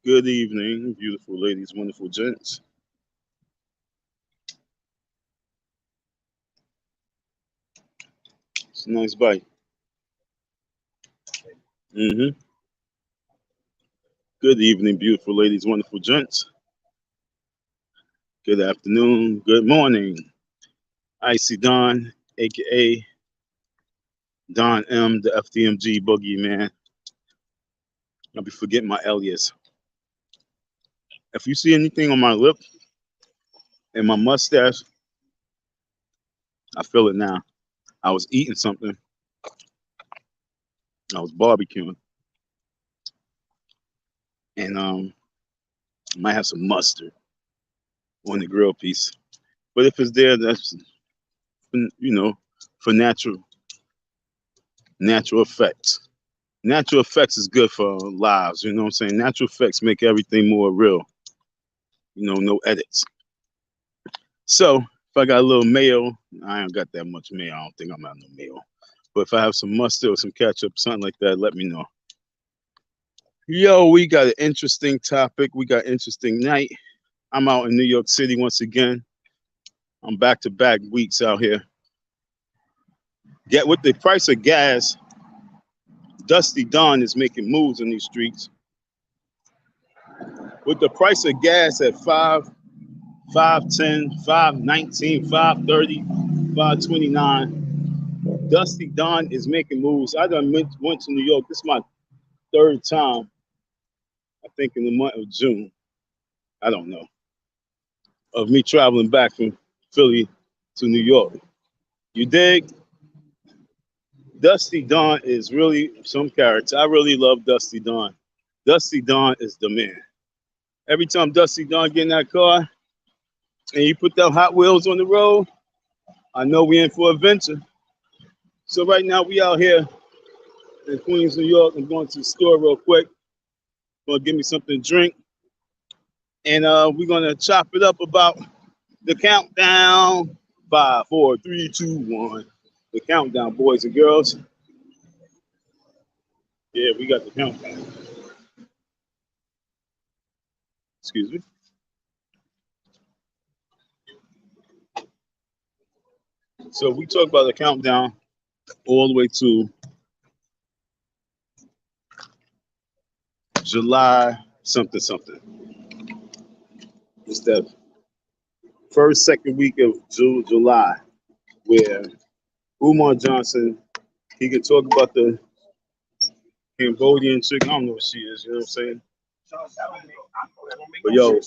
Good evening, beautiful ladies, wonderful gents. It's a nice bite. hmm Good evening, beautiful ladies, wonderful gents. Good afternoon, good morning. Icy Don, aka Don M, the FDMG Boogieman. I'll be forgetting my alias. If you see anything on my lip and my mustache, I feel it now. I was eating something. I was barbecuing, and might have some mustard on the grill piece. But if it's there, that's you know for natural effects. Natural effects is good for our lives. You know what I'm saying? Natural effects make everything more real. No edits. So if I got a little mayo, I ain't got that much mayo. I don't think I'm out no mayo. But if I have some mustard or some ketchup, something like that, let me know. Yo, we got an interesting topic. We got an interesting night. I'm out in New York City once again. I'm back-to-back weeks out here. Get with the price of gas. Dusty Dawn is making moves in these streets. With the price of gas at 5.10, 5.19, 5.30, 5.29, Dusty Dawn is making moves. I done went to New York. This is my third time, I think, in the month of June. I don't know. Of me traveling back from Philly to New York. You dig? Dusty Dawn is really some character. I really love Dusty Dawn. Dusty Dawn is the man. Every time Dusty Dawn get in that car and you put that Hot Wheels on the road, I know we in for a adventure. So right now we out here in Queens, New York. I'm going to the store real quick. Gonna give me something to drink. And we're gonna chop it up about the countdown. 5, 4, 3, 2, 1. The countdown, boys and girls. Yeah, we got the countdown. Excuse me. So we talk about the countdown all the way to July something something. It's that first, second week of July where Umar Johnson, he can talk about the Cambodian chick. I don't know what she is, you know what I'm saying? But yo,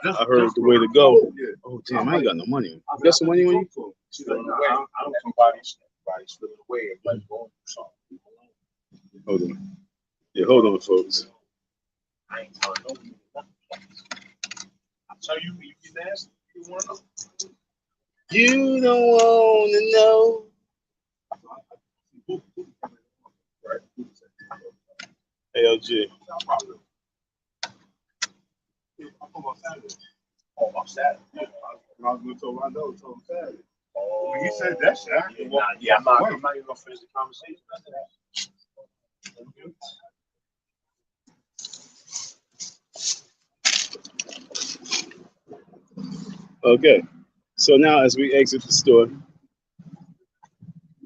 I heard the way to go. Oh damn, I ain't got no money. You got some money on you? Hold on. Yeah, hold on, folks. You don't want to know. ALG. When he said that shit, I'm not even gonna finish the conversation. Okay. So now as we exit the store,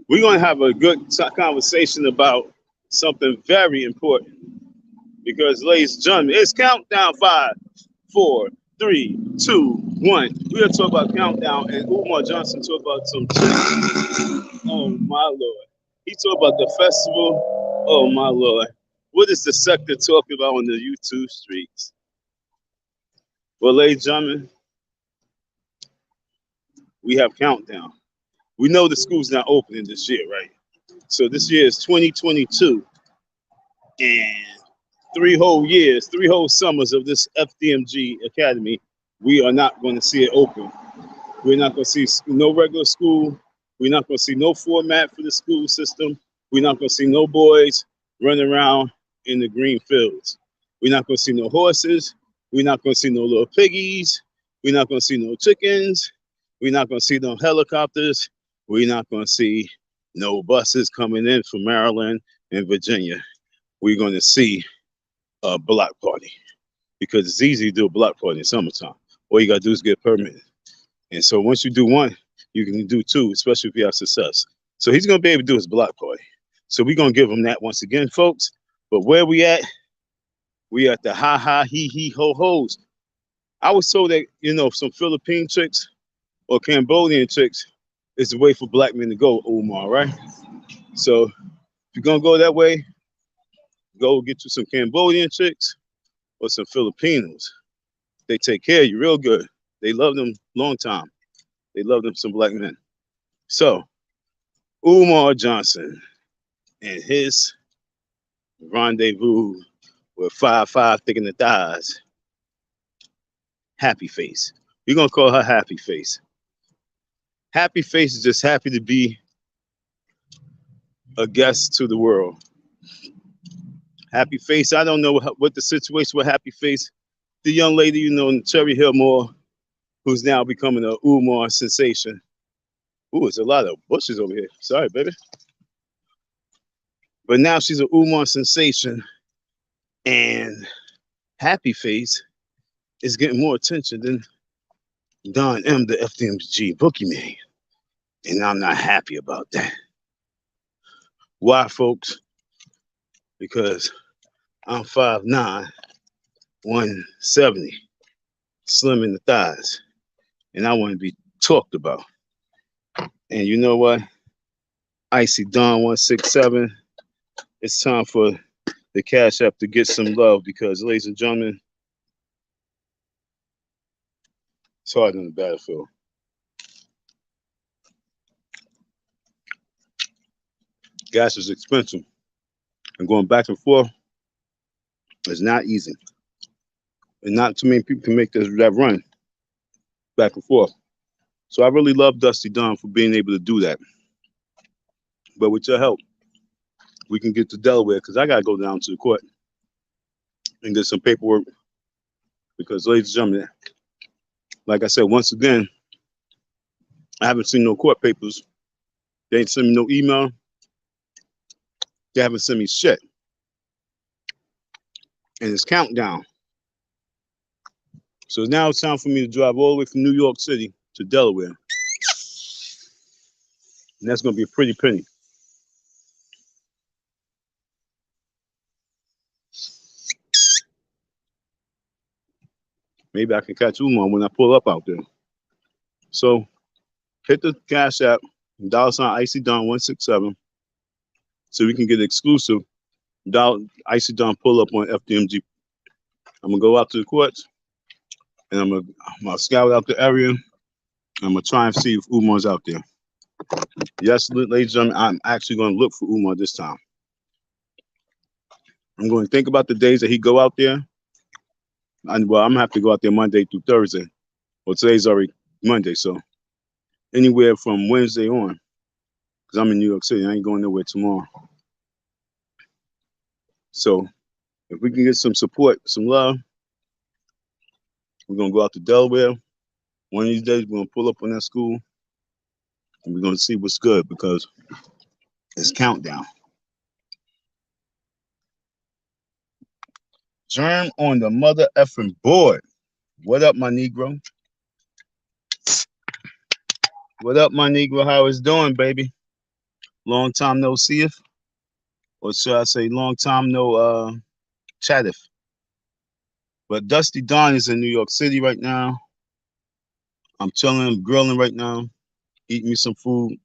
we're going to have a good conversation about something very important. Because, ladies and gentlemen, it's countdown 5, 4, 3, 2, 1. We're going to talk about countdown, and Umar Johnson talk about some chick. Oh, my Lord. He talk about the festival. Oh, my Lord. What is the sector talking about on the YouTube streets? Well, ladies and gentlemen, we have countdown. We know the school's not opening this year, right? So this year is 2022. And 3 whole years, 3 whole summers of this FDMG Academy, we are not going to see it open. We're not going to see no regular school. We're not going to see no format for the school system. We're not going to see no boys running around in the green fields. We're not going to see no horses. We're not going to see no little piggies. We're not going to see no chickens. We're not going to see no helicopters. We're not going to see no buses coming in from Maryland and Virginia. We're going to see a block party. because it's easy to do a block party in summertime. All you gotta do is get a permit. And so once you do one, you can do two, especially if you have success. So he's gonna be able to do his block party. So we're gonna give him that once again, folks. But where we at? We at the ha ha he he ho ho's. I was told that, you know, some Philippine chicks or Cambodian chicks is the way for black men to go, Umar, right? So if you're gonna go that way, go get you some Cambodian chicks or some Filipinos. They take care of you real good. They love them long time. They love them some black men. So Umar Johnson and his rendezvous with 5'5" thick in the thighs. Happy Face. We're gonna call her Happy Face. Happy Face is just happy to be a guest to the world. Happy Face, I don't know what the situation with Happy Face. The young lady, you know, in Cherry Hill Mall, who's now becoming an Umar sensation. Ooh, it's a lot of bushes over here. Sorry, baby. But now she's an Umar sensation, and Happy Face is getting more attention than Don M, the FDMG Boogieman. And I'm not happy about that. Why, folks? Because I'm 5'9", 170, slim in the thighs, and I want to be talked about. And you know what? Icy Don 167, it's time for the Cash App to get some love because, ladies and gentlemen, it's hard on the battlefield. Gas is expensive, and going back and forth is not easy. And not too many people can make that run back and forth. So I really love Dusty Don for being able to do that. But with your help, we can get to Delaware because I got to go down to the court and get some paperwork. Because, ladies and gentlemen, like I said, once again, I haven't seen no court papers. They ain't sent me no email. They haven't sent me shit. And it's countdown. So now it's time for me to drive all the way from New York City to Delaware. And that's going to be a pretty penny. Maybe I can catch Umar when I pull up out there. So hit the Cash App, $ Icy Don 167, so we can get exclusive Icy Don pull up on FDMG. I'm gonna go out to the courts and I'm gonna scout out the area. I'm gonna try and see if Umar's out there. Yes, ladies and gentlemen, I'm actually gonna look for Umar this time. I'm going to think about the days that he go out there. Well, I'm gonna have to go out there Monday through Thursday. Well, today's already Monday, so anywhere from Wednesday on, because I'm in New York City. I ain't going nowhere tomorrow. So if we can get some support, some love, we're gonna go out to Delaware. One of these days, we're gonna pull up on that school, and we're gonna see what's good because it's countdown. Germ on the mother effing board. What up, my Negro? What up, my Negro? How is doing, baby? Long time no seeth, or should I say, long time no chatteth. But Dusty Don is in New York City right now. I'm chilling, I'm grilling right now, eating me some food,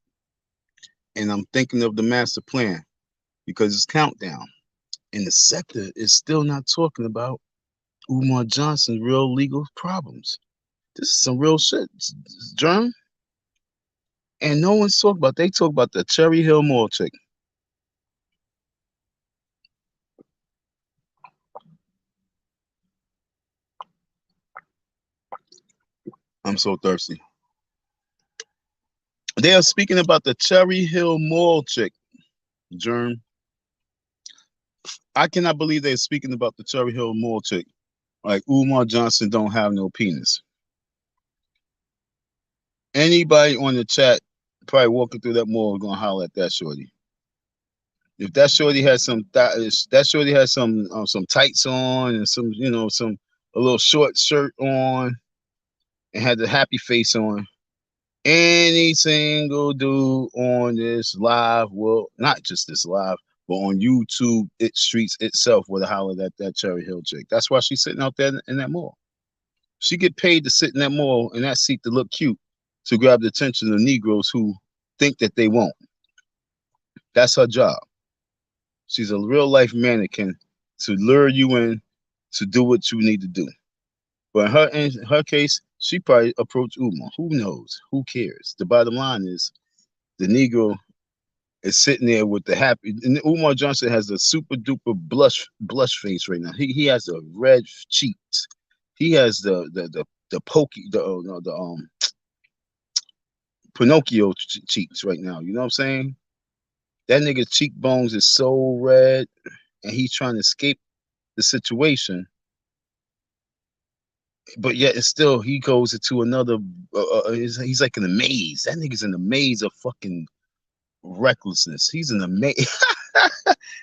and I'm thinking of the master plan because it's countdown. And the sector is still not talking about Umar Johnson's real legal problems. This is some real shit, Germ. And no one's talking about. They talk about the Cherry Hill Mall chick. I'm so thirsty. They are speaking about the Cherry Hill Mall chick, Germ. I cannot believe they're speaking about the Cherry Hill Mall chick. Like Umar Johnson don't have no penis. Anybody on the chat probably walking through that mall gonna holler at that shorty. If that shorty has some, that shorty has some tights on and some, you know, some a little short shirt on and had the happy face on. Any single dude on this live, well, not just this live, but on YouTube, it streets itself would have hollered at that Cherry Hill chick. That's why she's sitting out there in that mall. She get paid to sit in that mall in that seat to look cute, to grab the attention of Negroes who think that they won't. That's her job. She's a real life mannequin to lure you in to do what you need to do. But in her case, she probably approached Umar. Who knows? Who cares? The bottom line is the Negro is sitting there with the happy. And Umar Johnson has a super duper blush face right now. He has the red cheeks. He has the pokey the Pinocchio cheeks right now. You know what I'm saying? That nigga's cheekbones is so red, and he's trying to escape the situation. But yet, it's still he goes into another. He's like in a maze. That nigga's in a maze of fucking recklessness. He's in a maze.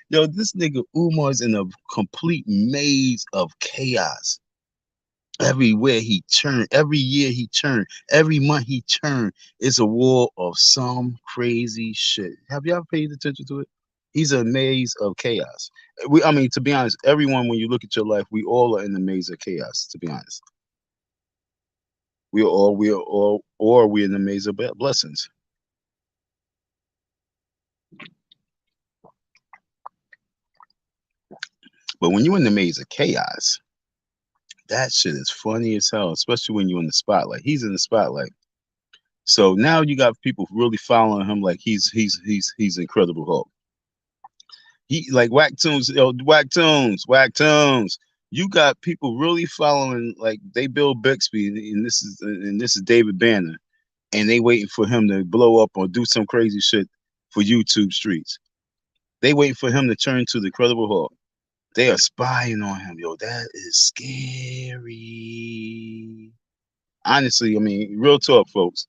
Yo, this nigga Umar's in a complete maze of chaos. Everywhere he turned, every year he turned, every month he turned, it's a war of some crazy shit. Have y'all paid attention to it? He's a maze of chaos. I mean, to be honest, everyone, when you look at your life, we all are in the maze of chaos. To be honest, we are all, or we're in the maze of blessings. But when you're in the maze of chaos, that shit is funny as hell, especially when you're in the spotlight. He's in the spotlight. So now you got people really following him like he's Incredible Hulk. He like Whack Tunes, Whack Tunes. You got people really following like they Bill Bixby, and this is David Banner, and they waiting for him to blow up or do some crazy shit for YouTube streets. They waiting for him to turn to the Incredible Hulk. They are spying on him, yo. That is scary. Honestly, I mean, real talk, folks.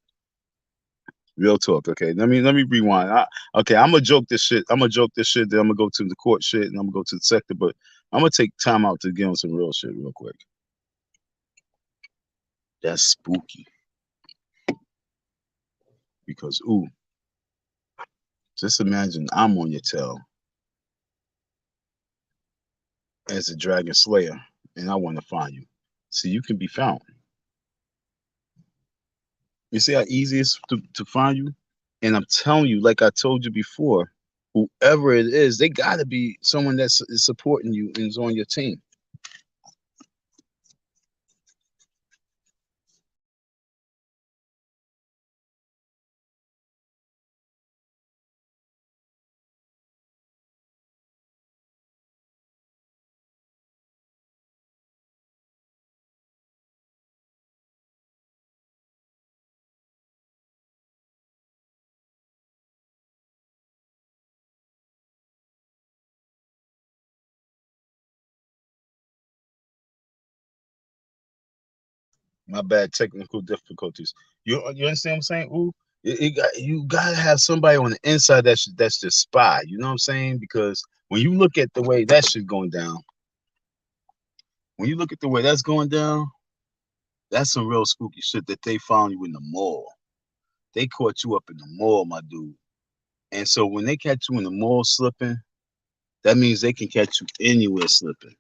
Real talk. Okay, let me rewind. Okay, I'm gonna joke this shit. Then I'm gonna go to the court shit, and I'm gonna go to the sector. But I'm gonna take time out to get on some real shit real quick. That's spooky. Because just imagine I'm on your tail as a dragon slayer, and I want to find you, so you can be found. You see how easy it is to find you? And I'm telling you, like I told you before, whoever it is, they got to be someone that's is supporting you and is on your team. My bad, technical difficulties. You understand what I'm saying? You gotta have somebody on the inside that's the spy. You know what I'm saying? Because when you look at the way that shit going down, when you look at the way that's going down, that's some real spooky shit that they found you in the mall. They caught you up in the mall, my dude. And so when they catch you in the mall slipping, that means they can catch you anywhere slipping.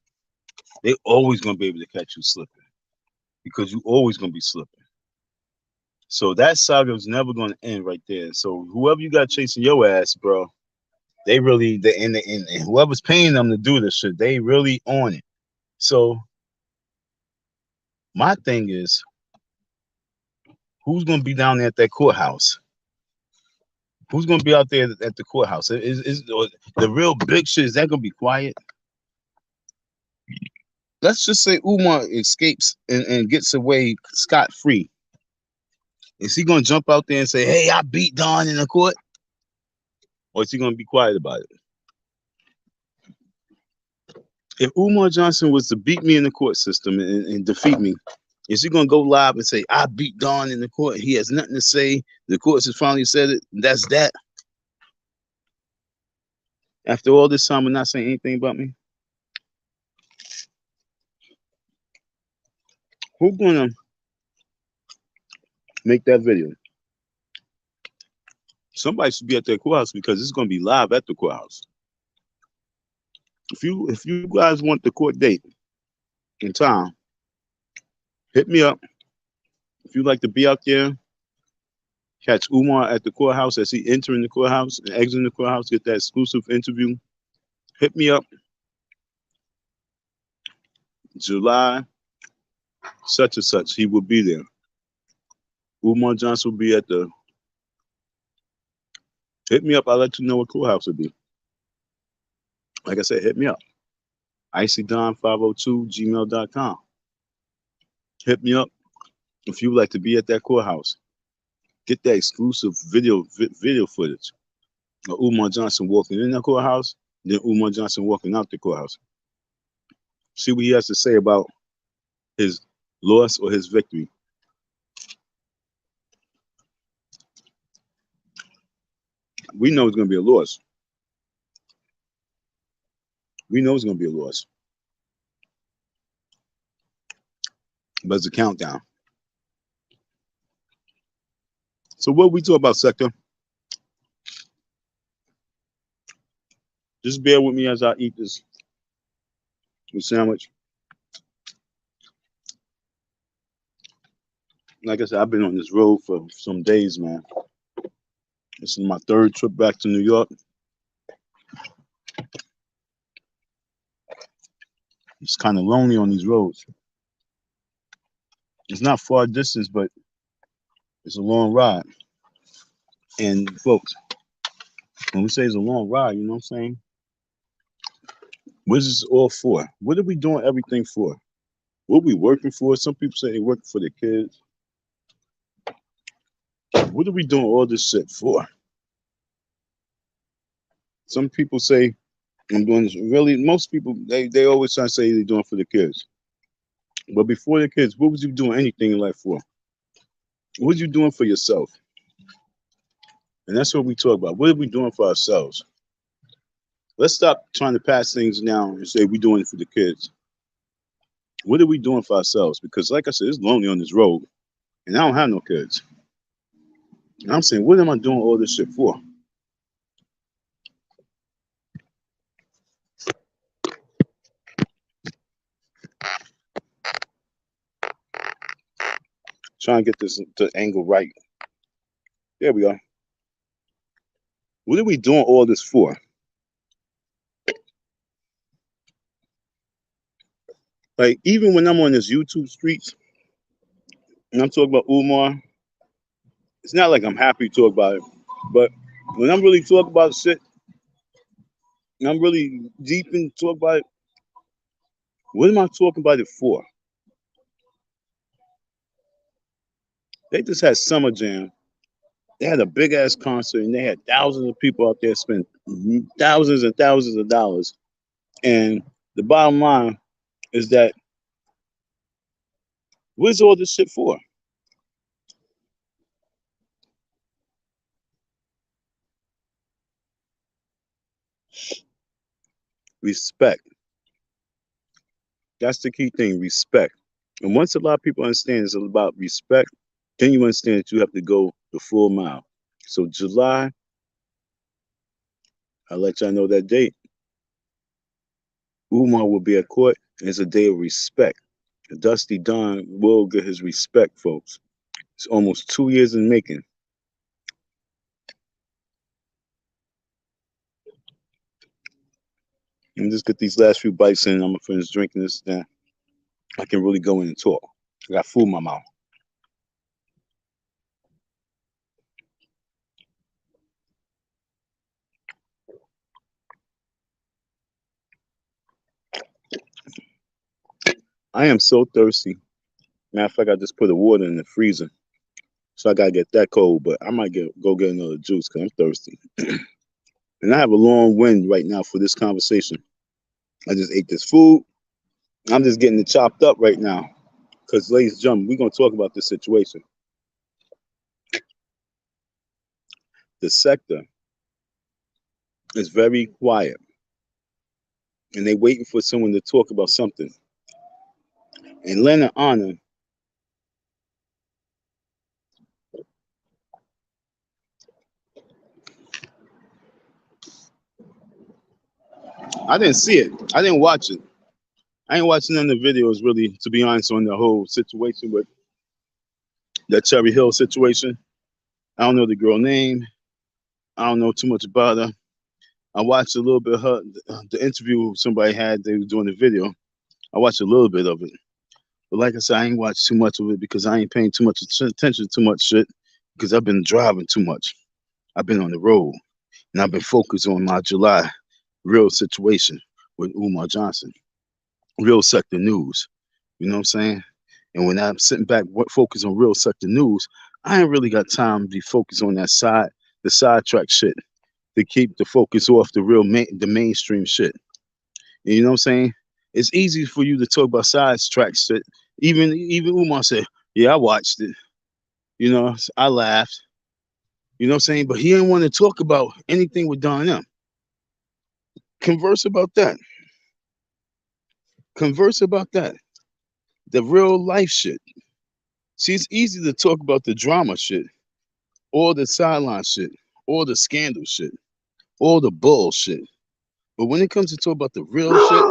They always gonna be able to catch you slipping because you always gonna be slipping. So that saga is never gonna end right there. So whoever you got chasing your ass, bro, they really and whoever's paying them to do this shit, they really on it. So my thing is, who's gonna be down there at that courthouse? Who's gonna be out there at the courthouse? Is the real big shit? Is that gonna be quiet? Let's just say Umar escapes and gets away scot-free. Is he gonna jump out there and say, "Hey, I beat Don in the court," or is he gonna be quiet about it? If Umar Johnson was to beat me in the court system and defeat me, is he gonna go live and say, "I beat Don in the court"? He has nothing to say. The courts has finally said it. That's that. After all this time, we're not saying anything about me. Who's gonna make that video? Somebody should be at their courthouse because it's gonna be live at the courthouse. If you guys want the court date and time, hit me up. If you'd like to be out there, catch Umar at the courthouse as he entering the courthouse and exiting the courthouse, get that exclusive interview. Hit me up. July such and such, he will be there. Umar Johnson will be at the. Hit me up. I'll let you know what courthouse will be. Like I said, hit me up. IcyDon502gmail.com. Hit me up if you would like to be at that courthouse. Get that exclusive video footage of Umar Johnson walking in the courthouse, then Umar Johnson walking out the courthouse. See what he has to say about his loss or his victory. We know it's going to be a loss. We know it's going to be a loss. But it's a countdown. So what we talk about, Sector? Just bear with me as I eat this sandwich. Like I said, I've been on this road for some days, man. This is my third trip back to New York. It's kind of lonely on these roads. It's not far distance, but it's a long ride. And folks, when we say it's a long ride, you know what I'm saying? What is this all for? What are we doing everything for? What are we working for? Some people say they're working for their kids. What are we doing all this shit for? Some people say I'm doing this. Really, most people, they always try to say they're doing for the kids. But before the kids, what was you doing anything in life for? What was you doing for yourself? And that's what we talk about. What are we doing for ourselves? Let's stop trying to pass things down and say we're doing it for the kids. What are we doing for ourselves? Because like I said, it's lonely on this road. And I don't have no kids. And I'm saying, what am I doing all this shit for? Trying to get this to angle right. There we are. What are we doing all this for? Like, even when I'm on this YouTube streets, and I'm talking about Umar, it's not like I'm happy to talk about it. But when I'm really talking about shit, and I'm really deep in talk about it, what am I talking about it for? They just had Summer Jam. They had a big ass concert and they had thousands of people out there spend thousands and thousands of dollars. And the bottom line is that what's all this shit for? Respect. That's the key thing, respect. And once a lot of people understand it's about respect, then you understand that you have to go the full mile. So July, I'll let y'all know that date. Umar will be at court, and it's a day of respect. Dusty Don will get his respect, folks. It's almost 2 years in making. Let me just get these last few bites in. I'm gonna finish drinking this, then I can really go in and talk. I got food in my mouth. I am so thirsty. Matter of fact, I just put the water in the freezer. So I gotta get that cold, but I might go get another juice because I'm thirsty. And I have a long wind right now for this conversation. I just ate this food. I'm just getting it chopped up right now. Because, ladies and gentlemen, we're gonna talk about this situation. The sector is very quiet. And they're waiting for someone to talk about something. And lend an honor I didn't see it. I didn't watch it. I ain't watching none of the videos really, to be honest, on the whole situation with that Cherry Hill situation. I don't know the girl name. I don't know too much about her. I watched a little bit of her, the interview somebody had. They were doing the video. I watched a little bit of it, but like I said, I ain't watched too much of it because I ain't paying too much attention to too much shit because I've been driving too much. I've been on the road and I've been focused on my July real situation with Umar Johnson, real sector news. You know what I'm saying? And when I'm sitting back, focused on real sector news, I ain't really got time to be focused on that the sidetrack shit to keep the focus off the real the mainstream shit. You know what I'm saying? It's easy for you to talk about sidetrack shit. Even Umar said, "Yeah, I watched it. You know, I laughed. You know what I'm saying?" But he didn't want to talk about anything with Don M. Converse about that. Converse about that. The real life shit. See, it's easy to talk about the drama shit, or the sideline shit, or the scandal shit, or the bullshit. But when it comes to talk about the real shit,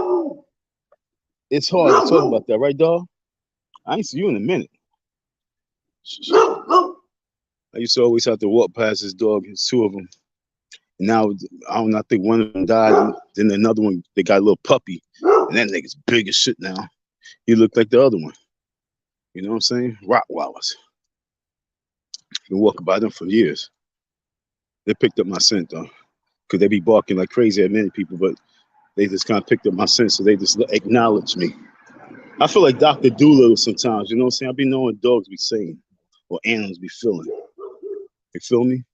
it's hard to talk about that, right, dog? I ain't see you in a minute. I used to always have to walk past this dog. It's two of them. And now I think one of them died, and then another one, they got a little puppy, and that nigga's big as shit now. He looked like the other one. You know what I'm saying? Rottweilers. Been walking by them for years. They picked up my scent though, because they be barking like crazy at many people, but they just kind of picked up my scent, so they just acknowledge me. I feel like Dr. Doolittle sometimes, you know what I'm saying? I be knowing dogs be saying, or animals be feeling. You feel me?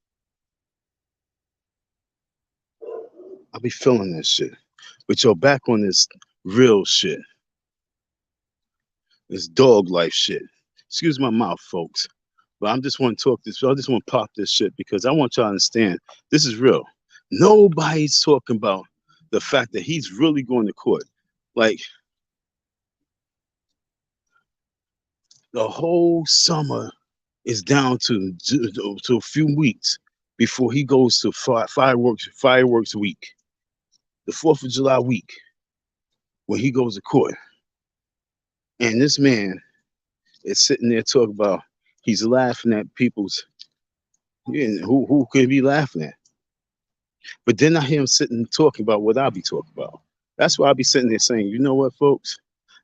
I be feeling that shit. But yo, back on this real shit, this dog life shit. Excuse my mouth, folks, but I'm just want to talk this. I just want to pop this shit because I want y'all to understand this is real. Nobody's talking about the fact that he's really going to court. Like the whole summer is down to a few weeks before he goes to fireworks week, the 4th of July week, when he goes to court. And this man is sitting there talking about he's laughing at people's, yeah, who could he be laughing at? But then I hear him sitting talking about what I be talking about. That's why I be sitting there saying, you know what, folks?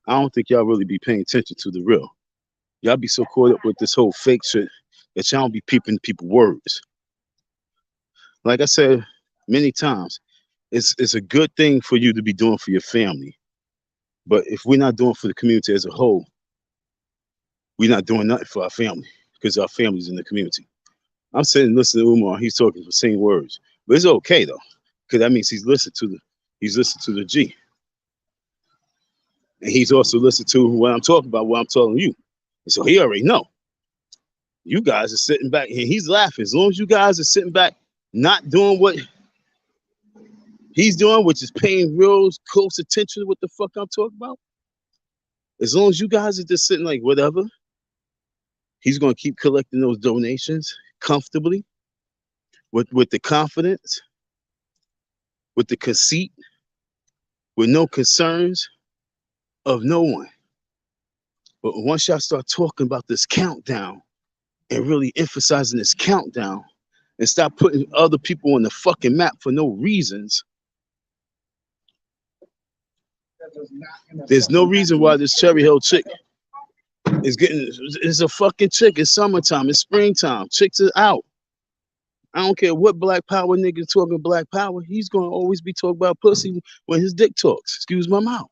I don't think y'all really be paying attention to the real. Y'all be so caught up with this whole fake shit that y'all don't be peeping people's words. Like I said many times, it's a good thing for you to be doing for your family. But if we're not doing for the community as a whole, we're not doing nothing for our family because our family's in the community. I'm sitting and listening to Umar, he's talking the same words. But it's okay though, because that means he's listened to the G. And he's also listened to what I'm talking about, what I'm telling you. And so he already know. You guys are sitting back and he's laughing. As long as you guys are sitting back, not doing what he's doing, which is paying real close attention to what the fuck I'm talking about. As long as you guys are just sitting like whatever, he's gonna keep collecting those donations comfortably, with the confidence, with the conceit, with no concerns of no one. But once y'all start talking about this countdown and really emphasizing this countdown and stop putting other people on the fucking map for no reasons, there's no reason why this Cherry Hill chick is getting, it's a fucking chick. It's summertime, it's springtime. Chicks are out. I don't care what black power nigga talking black power. He's gonna always be talking about pussy when his dick talks. Excuse my mouth.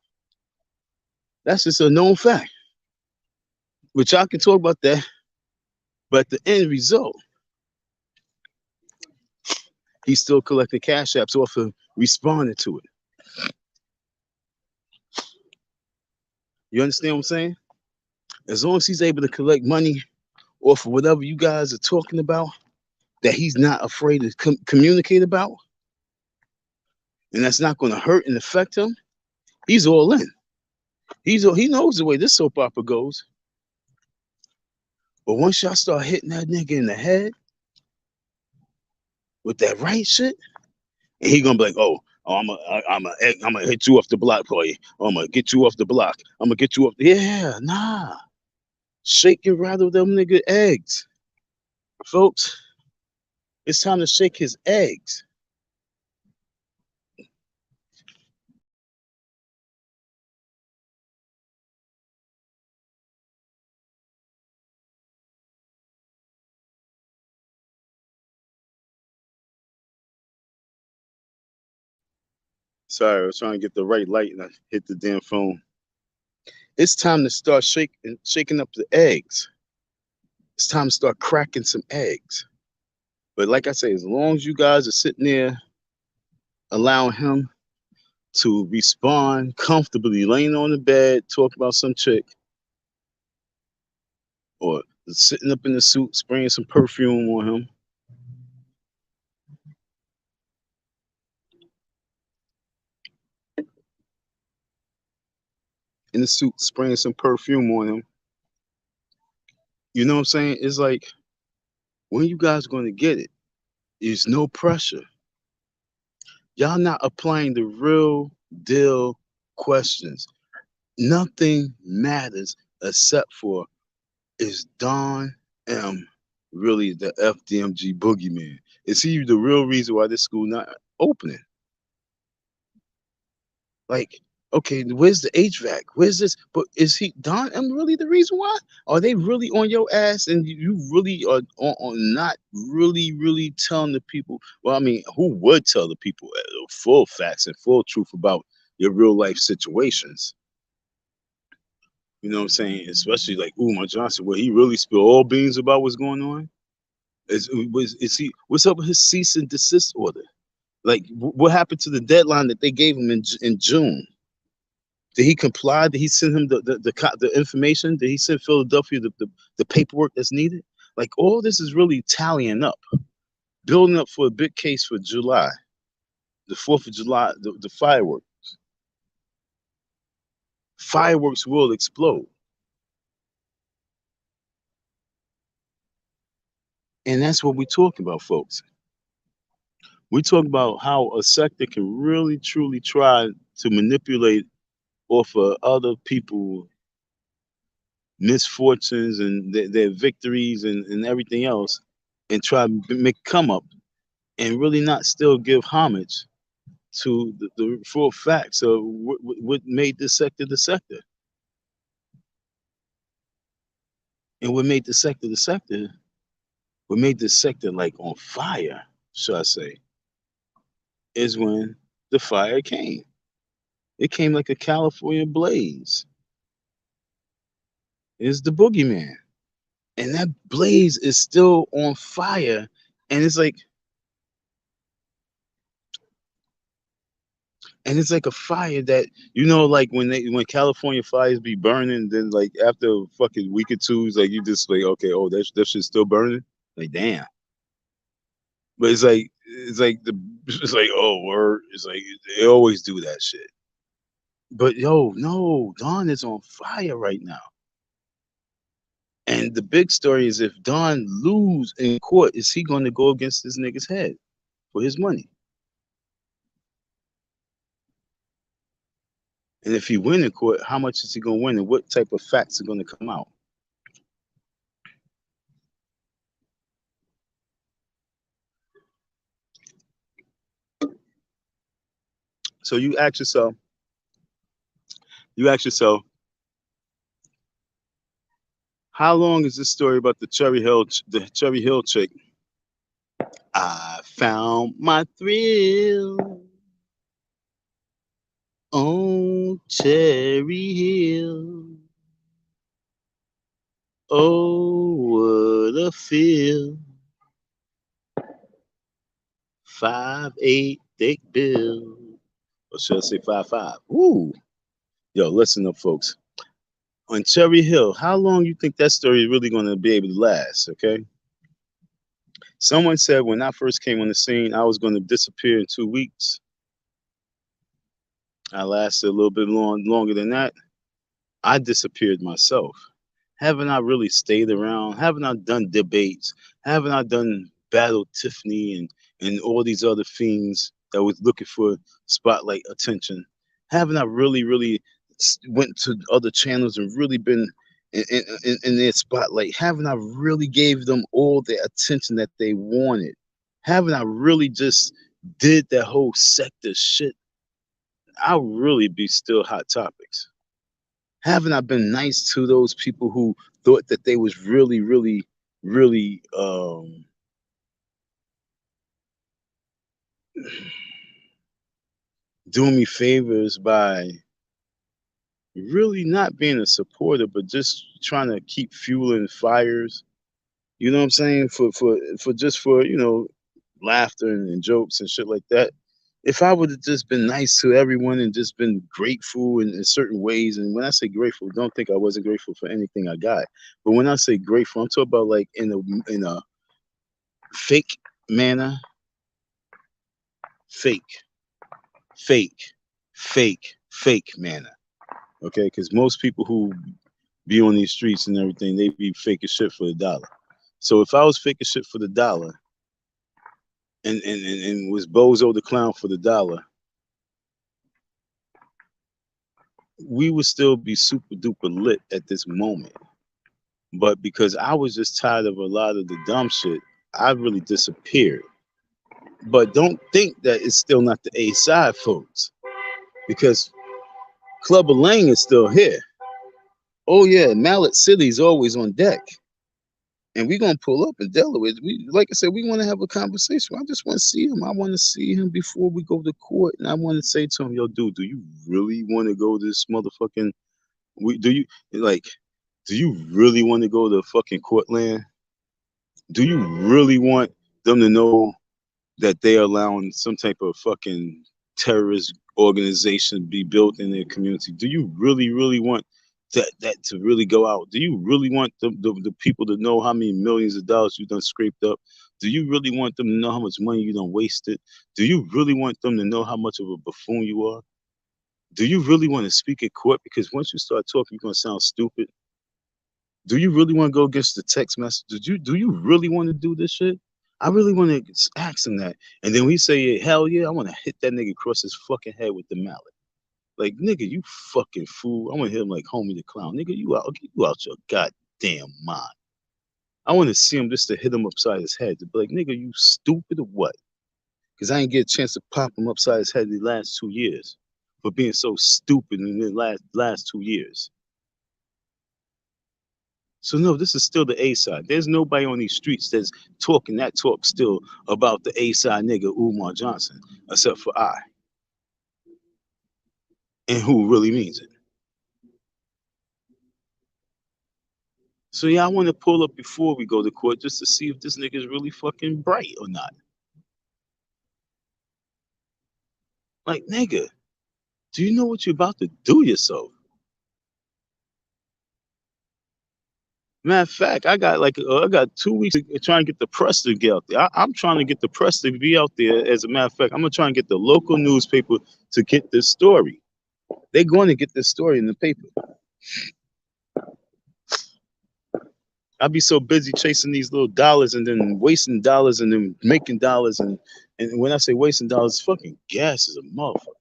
That's just a known fact. But y'all can talk about that. But the end result, he's still collecting cash apps off of responding to it. You understand what I'm saying? As long as he's able to collect money off of whatever you guys are talking about, that he's not afraid to communicate about, and that's not going to hurt and affect him, he's all in. He knows the way this soap opera goes. But once y'all start hitting that nigga in the head with that right shit, and he gonna be like, oh, Oh, I'm gonna hit you off the block for you. Oh, I'm gonna get you off the block. I'm gonna get you off. Yeah, nah. Shake and rattle them nigga eggs, folks. It's time to shake his eggs. Sorry, I was trying to get the right light and I hit the damn phone. It's time to start shaking up the eggs. It's time to start cracking some eggs. But like I say, as long as you guys are sitting there allowing him to respond comfortably, laying on the bed, talking about some chick, or sitting up in the suit, spraying some perfume on him, in the suit, spraying some perfume on him. You know what I'm saying? It's like, when you guys going to get it? There's no pressure. Y'all not applying the real deal questions. Nothing matters except for, is Don M really the FDMG boogeyman? Is he the real reason why this school not opening? Like, okay, where's the HVAC? Where's this? But is he Don M really the reason why? Are they really on your ass and you really are not really telling the people? Well, I mean, who would tell the people full facts and full truth about your real life situations? You know what I'm saying? Especially like Umar Johnson, where he really spilled all beans about what's going on. Is he? What's up with his cease and desist order? Like, what happened to the deadline that they gave him in June? Did he comply? Did he send him the information? Did he send Philadelphia the paperwork that's needed? Like, all this is really tallying up, building up for a big case for July, the 4th of July, the fireworks. Fireworks will explode. And that's what we're talking about, folks. We talk about how a sector can really truly try to manipulate off of other people misfortunes and their victories and everything else, and try to make come up and really not still give homage to the full facts of what made this sector the sector. And what made the sector, what made this sector like on fire, should I say, is when the fire came. It came like a California blaze. It's the boogeyman. And that blaze is still on fire. And it's like, a fire that, like when California fires be burning, then like after a fucking week or two, it's like you just like, okay, oh, that shit's still burning. Like, damn. But it's like, oh, word. It's like they always do that shit. But yo, no, Don is on fire right now. And the big story is, if Don lose in court, is he going to go against this nigga's head for his money? And if he win in court, how much is he going to win, and what type of facts are going to come out? So you ask yourself, how long is this story about the Cherry Hill chick? I found my thrill on Cherry Hill. Oh, what a feel. 5'8" thick bill. Or should I say 5'5"? Ooh. Yo, listen up, folks. On Cherry Hill, how long you think that story is really going to be able to last, okay? Someone said when I first came on the scene, I was going to disappear in 2 weeks. I lasted a little bit longer than that. I disappeared myself. Haven't I really stayed around? Haven't I done debates? Haven't I done Battle Tiffany and all these other fiends that was looking for spotlight attention? Haven't I really went to other channels and really been in their spotlight? Haven't I really gave them all the attention that they wanted? Haven't I really just did that whole sector shit? I'll really be still hot topics. Haven't I been nice to those people who thought that they was really doing me favors by really not being a supporter, but just trying to keep fueling fires. You know what I'm saying? For just for laughter and jokes and shit like that. If I would have just been nice to everyone and just been grateful in certain ways, and when I say grateful, don't think I wasn't grateful for anything I got. But when I say grateful, I'm talking about like in a fake manner, fake, fake, fake manner. Okay, because most people who be on these streets and everything, they be fake as shit for the dollar. So if I was fake as shit for the dollar and was Bozo the Clown for the dollar, we would still be super duper lit at this moment. But because I was just tired of a lot of the dumb shit, I really disappeared. But don't think that it's still not the A side, folks, because Clubber Lang is still here. Oh yeah, Mallet City's always on deck. And we're gonna pull up in Delaware. We, like I said, we want to have a conversation. I just want to see him. I want to see him before we go to court, and I want to say to him, "Yo, dude, do you really want to go to this motherfucking? Do you like? Do you really want to go to fucking Courtland? Do you really want them to know that they are allowing some type of fucking terrorist organization to be built in their community? Do you really want that to really go out? Do you really want the people to know how many millions of dollars you done scraped up? Do you really want them to know how much money you done wasted? Do you really want them to know how much of a buffoon you are? Do you really want to speak at court? Because once you start talking, you're gonna sound stupid. Do you really want to go against the text message? Do you really want to do this shit? I really want to ask him that. And then we say, hell yeah, I want to hit that nigga across his fucking head with the mallet. Like, nigga, you fucking fool. I want to hit him like Homie the Clown. Nigga, you out your goddamn mind. I want to see him just to hit him upside his head. To be like, nigga, you stupid or what? Because I ain't get a chance to pop him upside his head the last 2 years for being so stupid in the last 2 years. So no, this is still the A side. There's nobody on these streets that's talking that talk still about the A side nigga Umar Johnson, except for I, and who really means it. So yeah, I want to pull up before we go to court just to see if this nigga is really fucking bright or not. Like, nigga, do you know what you're about to do yourself? Matter of fact, I got 2 weeks to try and get the press to get out there. I'm trying to get the press to be out there. As a matter of fact, I'm gonna try and get the local newspaper to get this story. They're going to get this story in the paper. I'd be so busy chasing these little dollars and then wasting dollars and then making dollars and when I say wasting dollars, fucking gas is a motherfucker.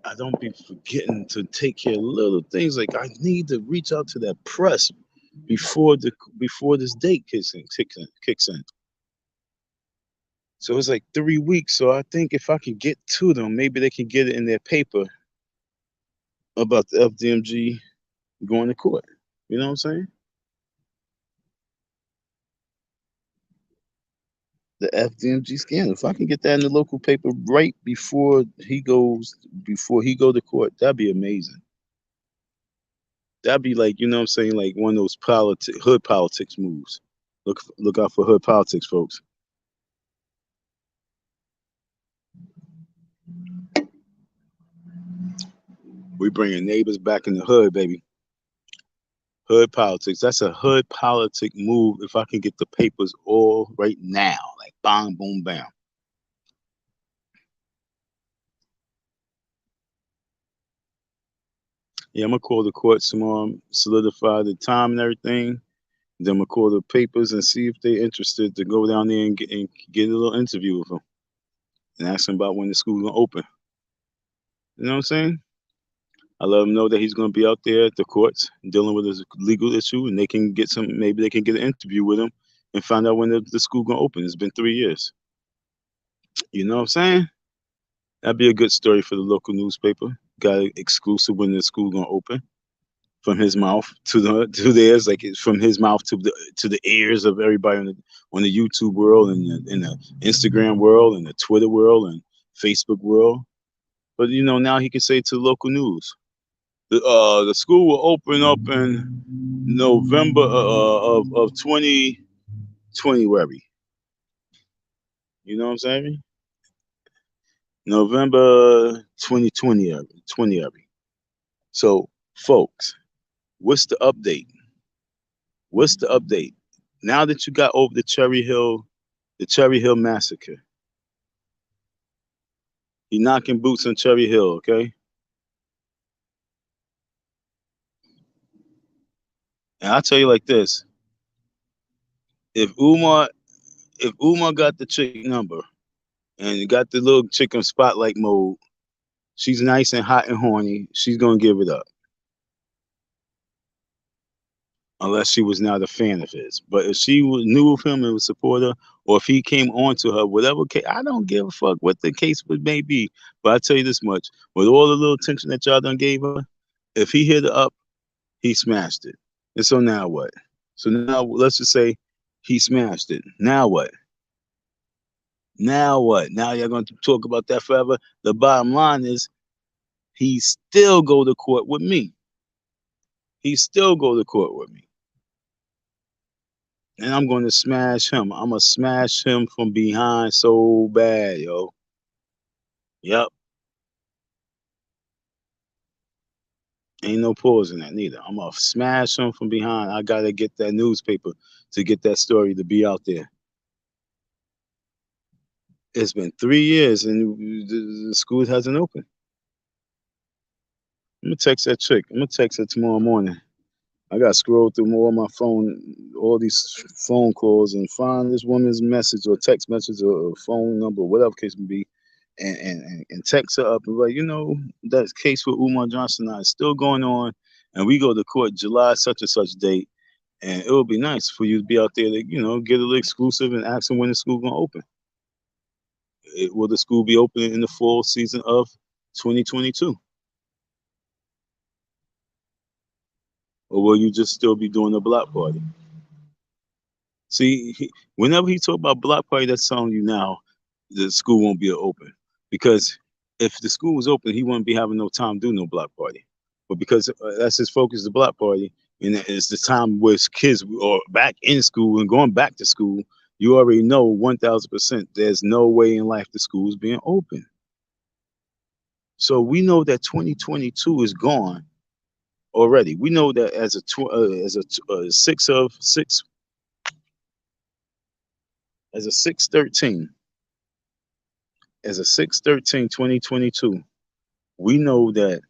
I don't be forgetting to take care of little things like I need to reach out to that press before this date kicks in. So it's like 3 weeks. So I think if I can get to them, maybe they can get it in their paper about the FDMG going to court. You know what I'm saying? The FDMG scandal. If I can get that in the local paper right before he go to court, that'd be amazing. That'd be like, you know what I'm saying, like one of those hood politics moves. Look out for hood politics, folks. We bringing neighbors back in the hood, baby. Hood politics. That's a hood politic move. If I can get the papers all right now, like bang, boom, bam. Yeah, I'm gonna call the court tomorrow, solidify the time and everything, Then we'll call the papers and see if they're interested to go down there and get a little interview with him and ask him about when the school's gonna open. You know what I'm saying? I let him know that he's gonna be out there at the courts dealing with his legal issue, and they can get some. Maybe they can get an interview with him and find out when the school gonna open. It's been 3 years. You know what I'm saying? That'd be a good story for the local newspaper. Got an exclusive when the school gonna open. From his mouth to theirs, like it's from his mouth to the ears of everybody on the YouTube world and the Instagram world and the Twitter world and Facebook world. But now he can say to local news, the school will open up in November of 2020. You know what I'm saying? November 2020. So, folks, what's the update? What's the update? Now that you got over the Cherry Hill massacre, he knocking boots on Cherry Hill, okay? And I'll tell you like this: if Umar got the chick number and got the little chick on spotlight mode, she's nice and hot and horny, she's gonna give it up. Unless she was not a fan of his. But if she knew of him and was a supporter, or if he came on to her, whatever case, I don't give a fuck what the case may be. But I tell you this much: with all the little attention that y'all done gave her, if he hit her up, he smashed it. And so now what? So now let's just say he smashed it. Now what? Now what? Now y'all gonna talk about that forever? The bottom line is he still go to court with me. He still go to court with me. And I'm going to smash him. I'm going to smash him from behind so bad, yo. Yep. Ain't no pause in that neither. I'm going to smash him from behind. I got to get that newspaper to get that story to be out there. It's been 3 years and the school hasn't opened. I'm going to text that chick. I'm going to text her tomorrow morning. I got to scroll through more of my phone, all these phone calls, and find this woman's message or text message or phone number, whatever case may be, and text her up and like, that case with Umar Johnson is still going on, and we go to court July such and such date, and it would be nice for you to be out there to, get a little exclusive and ask them when the school gonna open. Will the school be opening in the fall season of 2022? Or will you just still be doing the block party? See, whenever he talk about block party, that's telling you now the school won't be open. Because if the school was open, he wouldn't be having no time to do no block party. But because that's his focus, the block party, and it's the time where kids are back in school and going back to school, you already know 1,000% there's no way in life the school is being open. So we know that 2022 is gone already. We know that as a 6/13, as a 6/13/2022, we know that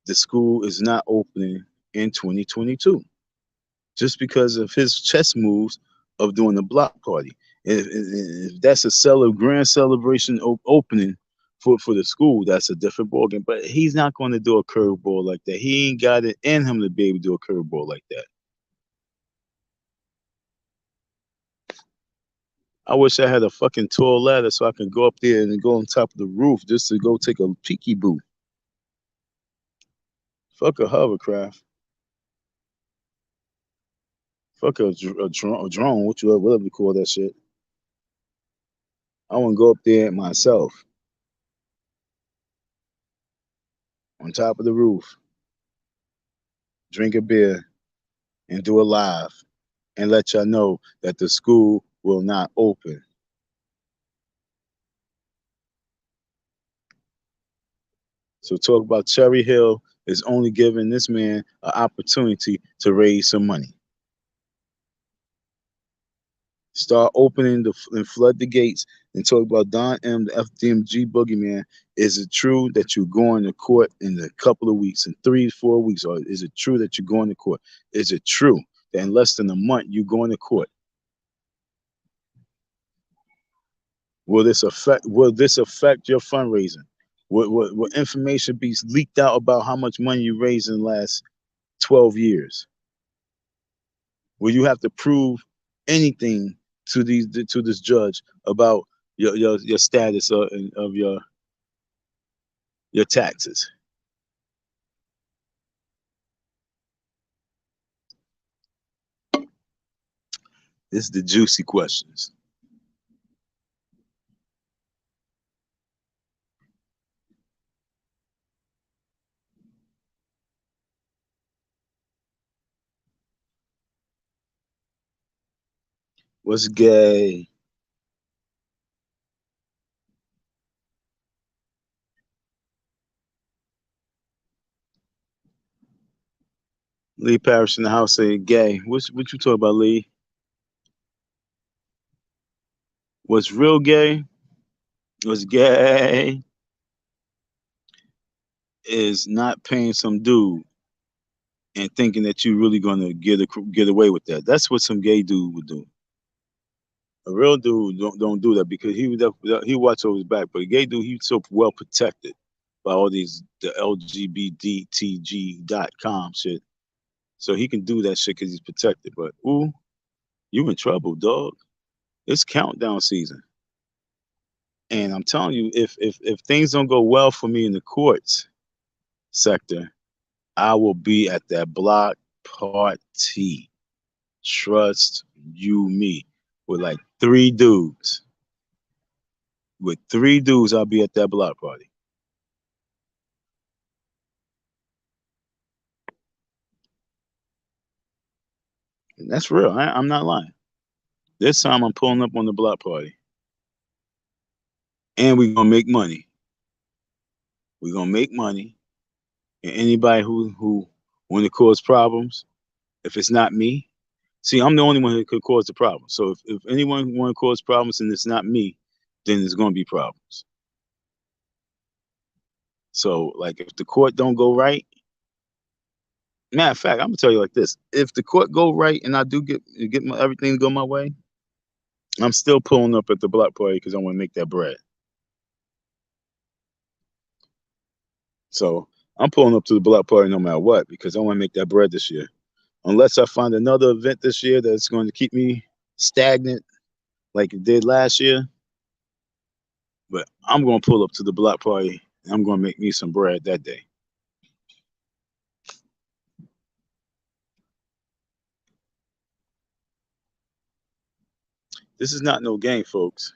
the school is not opening in 2022 just because of his chess moves of doing the block party. If that's a grand celebration opening for the school, that's a different ballgame. But he's not going to do a curveball like that. He ain't got it in him to be able to do a curveball like that. I wish I had a fucking tall ladder so I can go up there and go on top of the roof just to go take a peeky boo. Fuck a hovercraft. Fuck a drone, whatever you call that shit. I want to go up there myself on top of the roof, drink a beer, and do a live and let y'all know that the school will not open. So talk about Cherry Hill is only giving this man an opportunity to raise some money. Start opening and flood the gates and talk about Don M, the FDMG boogeyman. Is it true that you're going to court in a couple of weeks, in 3 to 4 weeks? Or is it true that you're going to court? Is it true? that in less than a month you go into court. Will this affect your fundraising? Will information be leaked out about how much money you raised in the last 12 years? Will you have to prove anything to this judge about your status of your taxes? This is the juicy questions. What's gay? Lee Parrish in the house saying gay. What you talking about, Lee? What's real gay? What's gay is not paying some dude and thinking that you're really gonna get away with that. That's what some gay dude would do. A real dude don't do that because he watch over his back. But a gay dude, he's so well protected by all these the LGBTG.com shit, so he can do that shit because he's protected. But ooh, you in trouble, dog. It's countdown season, and I'm telling you, if things don't go well for me in the courts sector, I will be at that block party. Trust you me. With like 3 dudes. With 3 dudes, I'll be at that block party. And that's real. I'm not lying. This time I'm pulling up on the block party. And we're gonna make money. We're gonna make money. And anybody who want to cause problems, if it's not me, see, I'm the only one who could cause the problem. So if anyone want to cause problems and it's not me, then there's gonna be problems. So like if the court don't go right, matter of fact, I'm gonna tell you like this: if the court go right and I do get everything go my way, I'm still pulling up at the block party because I want to make that bread. So I'm pulling up to the block party no matter what because I want to make that bread this year. Unless I find another event this year that's going to keep me stagnant like it did last year. But I'm going to pull up to the block party and I'm going to make me some bread that day. This is not no game, folks.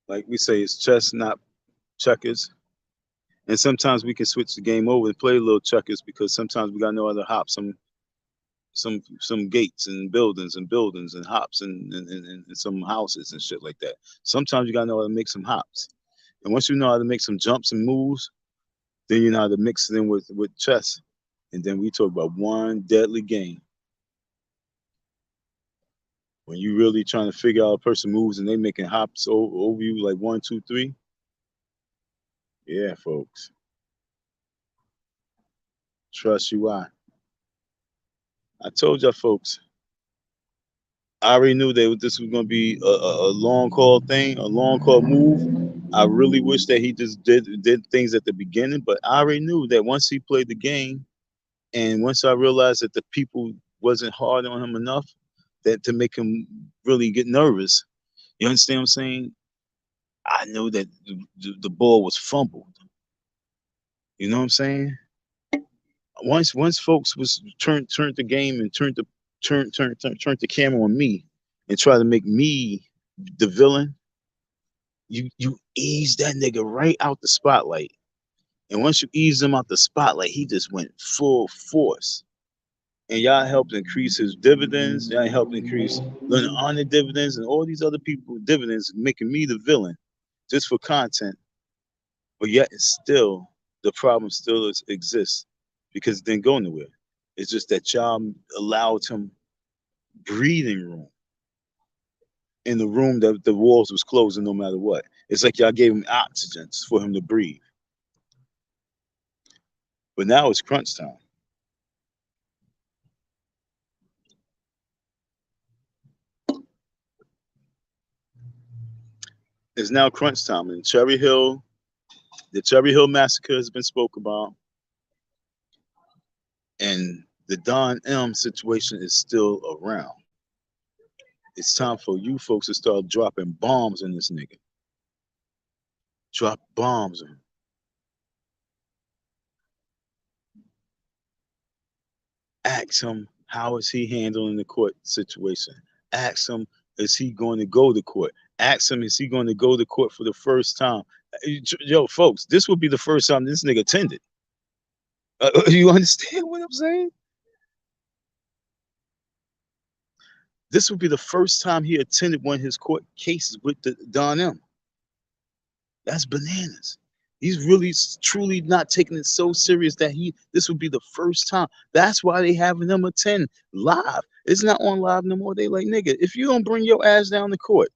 Like we say, it's chess, not checkers. And sometimes we can switch the game over and play a little checkers because sometimes we got to know how to hop some gates and buildings and hops and some houses and shit like that. Sometimes you got to know how to make some hops. And once you know how to make some jumps and moves, then you know how to mix it in with chess. And then we talk about one deadly game. When you really trying to figure out a person moves and they making hops over you like 1, 2, 3. Yeah, folks. Trust you I told y'all folks, I already knew that this was gonna be a long call thing, a long call move. I really wish that he just did things at the beginning, but I already knew that once he played the game, and once I realized that the people wasn't hard on him enough that to make him really get nervous. You understand what I'm saying? I knew that the ball was fumbled. You know what I'm saying? Once folks was turned the game and turned the camera on me and try to make me the villain, you ease that nigga right out the spotlight. And once you ease him out the spotlight, he just went full force. And y'all helped increase his dividends. Y'all helped increase Leonard Honor dividends and all these other people dividends, making me the villain just for content. But yet, it's still the problem still exists because it didn't go nowhere. It's just that y'all allowed him breathing room in the room that the walls was closing no matter what. It's like y'all gave him oxygen for him to breathe. But now it's crunch time. It's now crunch time, and Cherry Hill, the Cherry Hill massacre has been spoke about, and the Don M situation is still around. It's time for you folks to start dropping bombs on this nigga. Drop bombs on him. Ask him how is he handling the court situation. Ask him is he going to go to court. Ask him is he going to go to court for the first time. Yo, folks, this would be the first time this nigga attended. You understand what I'm saying? This would be the first time he attended one of his court cases with the Don M. That's bananas. He's really truly not taking it so serious that this would be the first time. That's why they having them attend live. It's not on live no more. They like, nigga, if you don't bring your ass down to court,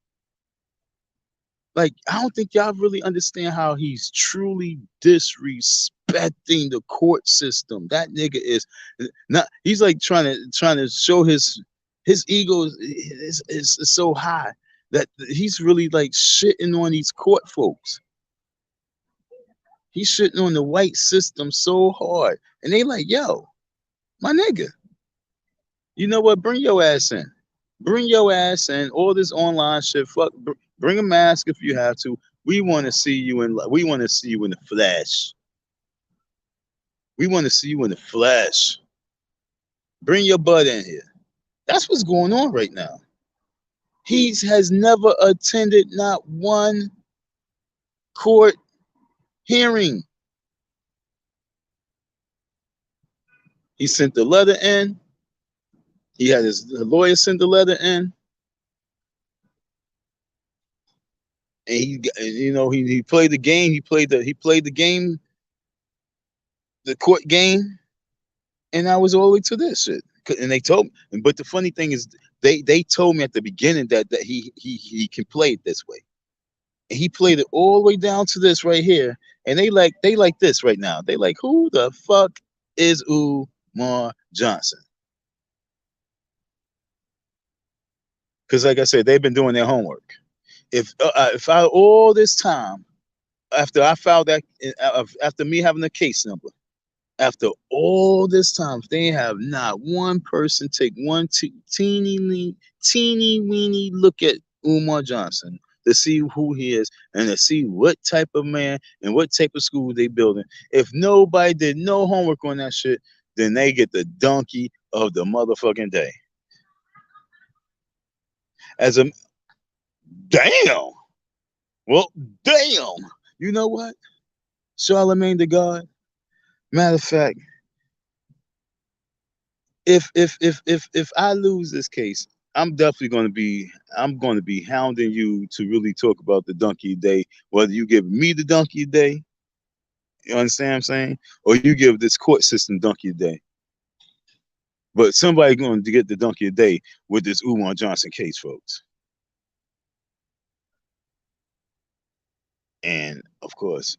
like, I don't think y'all really understand how he's truly disrespecting the court system. That nigga is not. He's like trying to show his ego is so high that he's really like shitting on these court folks. He's shitting on the white system so hard, and they like, yo, my nigga, you know what? Bring your ass in. Bring your ass in. All this online shit. Fuck. Bring a mask if you have to. We want to see you in. We want to see you in the flesh. We want to see you in the flesh. Bring your butt in here. That's what's going on right now. He has never attended not one court hearing. He sent the letter in. He had his lawyer send the letter in. And he played the game. He played the game, the court game, and I was all the way to this shit. And they told me, but the funny thing is, they told me at the beginning that he can play it this way, and he played it all the way down to this right here. And they like this right now. They like, who the fuck is Umar Johnson? Because like I said, they've been doing their homework. If I all this time after I filed that after me having the case number, after all this time, they have not one person take one teeny weeny look at Umar Johnson to see who he is and to see what type of man and what type of school they building. If nobody did no homework on that shit, then they get the donkey of the motherfucking day. As a damn. Well, damn. You know what? Charlemagne the God. Matter of fact, if I lose this case, I'm definitely going to be hounding you to really talk about the donkey day. Whether you give me the donkey day, you understand what I'm saying, or you give this court system donkey day. But somebody going to get the donkey day with this Umar Johnson case, folks. And of course,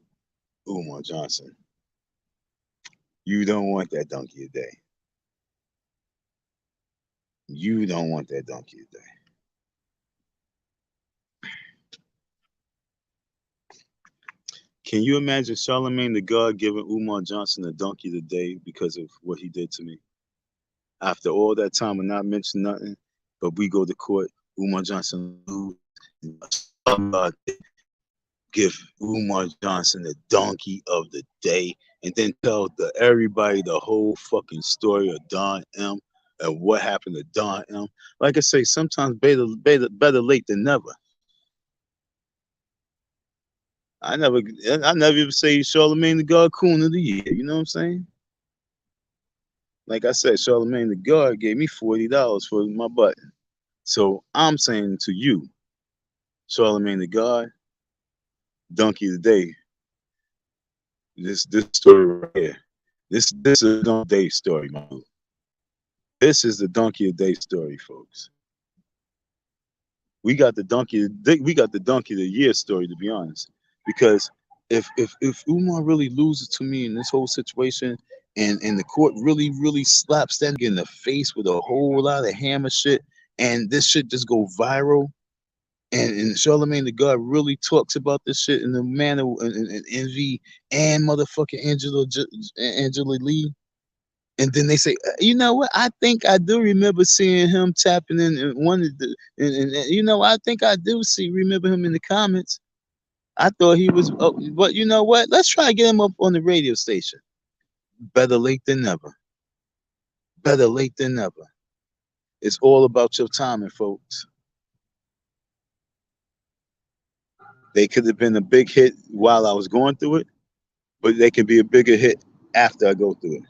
Umar Johnson, you don't want that donkey day. You don't want that donkey day. Can you imagine Charlemagne the God giving Umar Johnson a donkey today because of what he did to me? After all that time and not mention nothing, but we go to court, Umar Johnson lose. Give Umar Johnson the donkey of the day, and then tell everybody the whole fucking story of Don M and what happened to Don M. Like I say, sometimes better late than never. I never even say Charlemagne the God Coon of the Year. You know what I'm saying? Like I said, Charlemagne the God gave me $40 for my button. So I'm saying to you, Charlemagne the God, donkey of the day. This story right here. This is a donkey day story, man. This is the donkey of the day story, folks. We got the donkey of the year story, to be honest. Because if Umar really loses to me in this whole situation, and the court really slaps that in the face with a whole lot of hammer shit, and this shit just go viral, And Charlemagne the God really talks about this shit in the manner and Envy and motherfucking Angela Lee. And then they say, you know what? I think I do remember seeing him tapping in one of the, and you know, I think I do remember him in the comments. I thought he was, but you know what? Let's try to get him up on the radio station. Better late than never. Better late than never. It's all about your timing, folks. They could have been a big hit while I was going through it, but they can be a bigger hit after I go through it.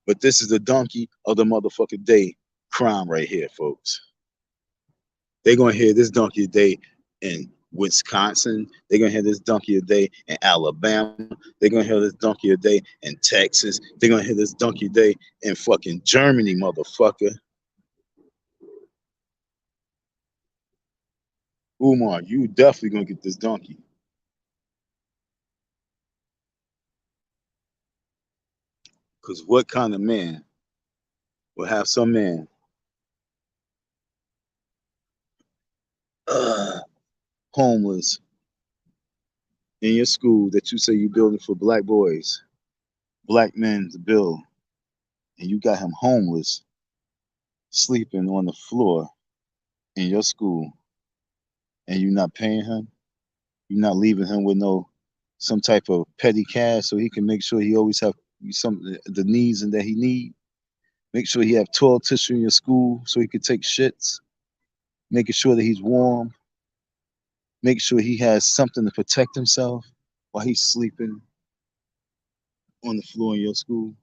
But this is the donkey of the motherfucking day crime right here, folks. They're gonna hear this donkey a day in Wisconsin. They're gonna hear this donkey a day in Alabama. They're gonna hear this donkey a day in Texas. They're gonna hear this donkey a day in fucking Germany, motherfucker. Umar, you definitely gonna get this donkey. Cause what kind of man will have some man homeless in your school that you say you're building for black boys, black men to build, and you got him homeless, sleeping on the floor in your school, and you're not paying him? You're not leaving him with some type of petty cash so he can make sure he always have some the needs and that he need. Make sure he have toilet tissue in your school so he can take shits. Making sure that he's warm. Make sure he has something to protect himself while he's sleeping on the floor in your school.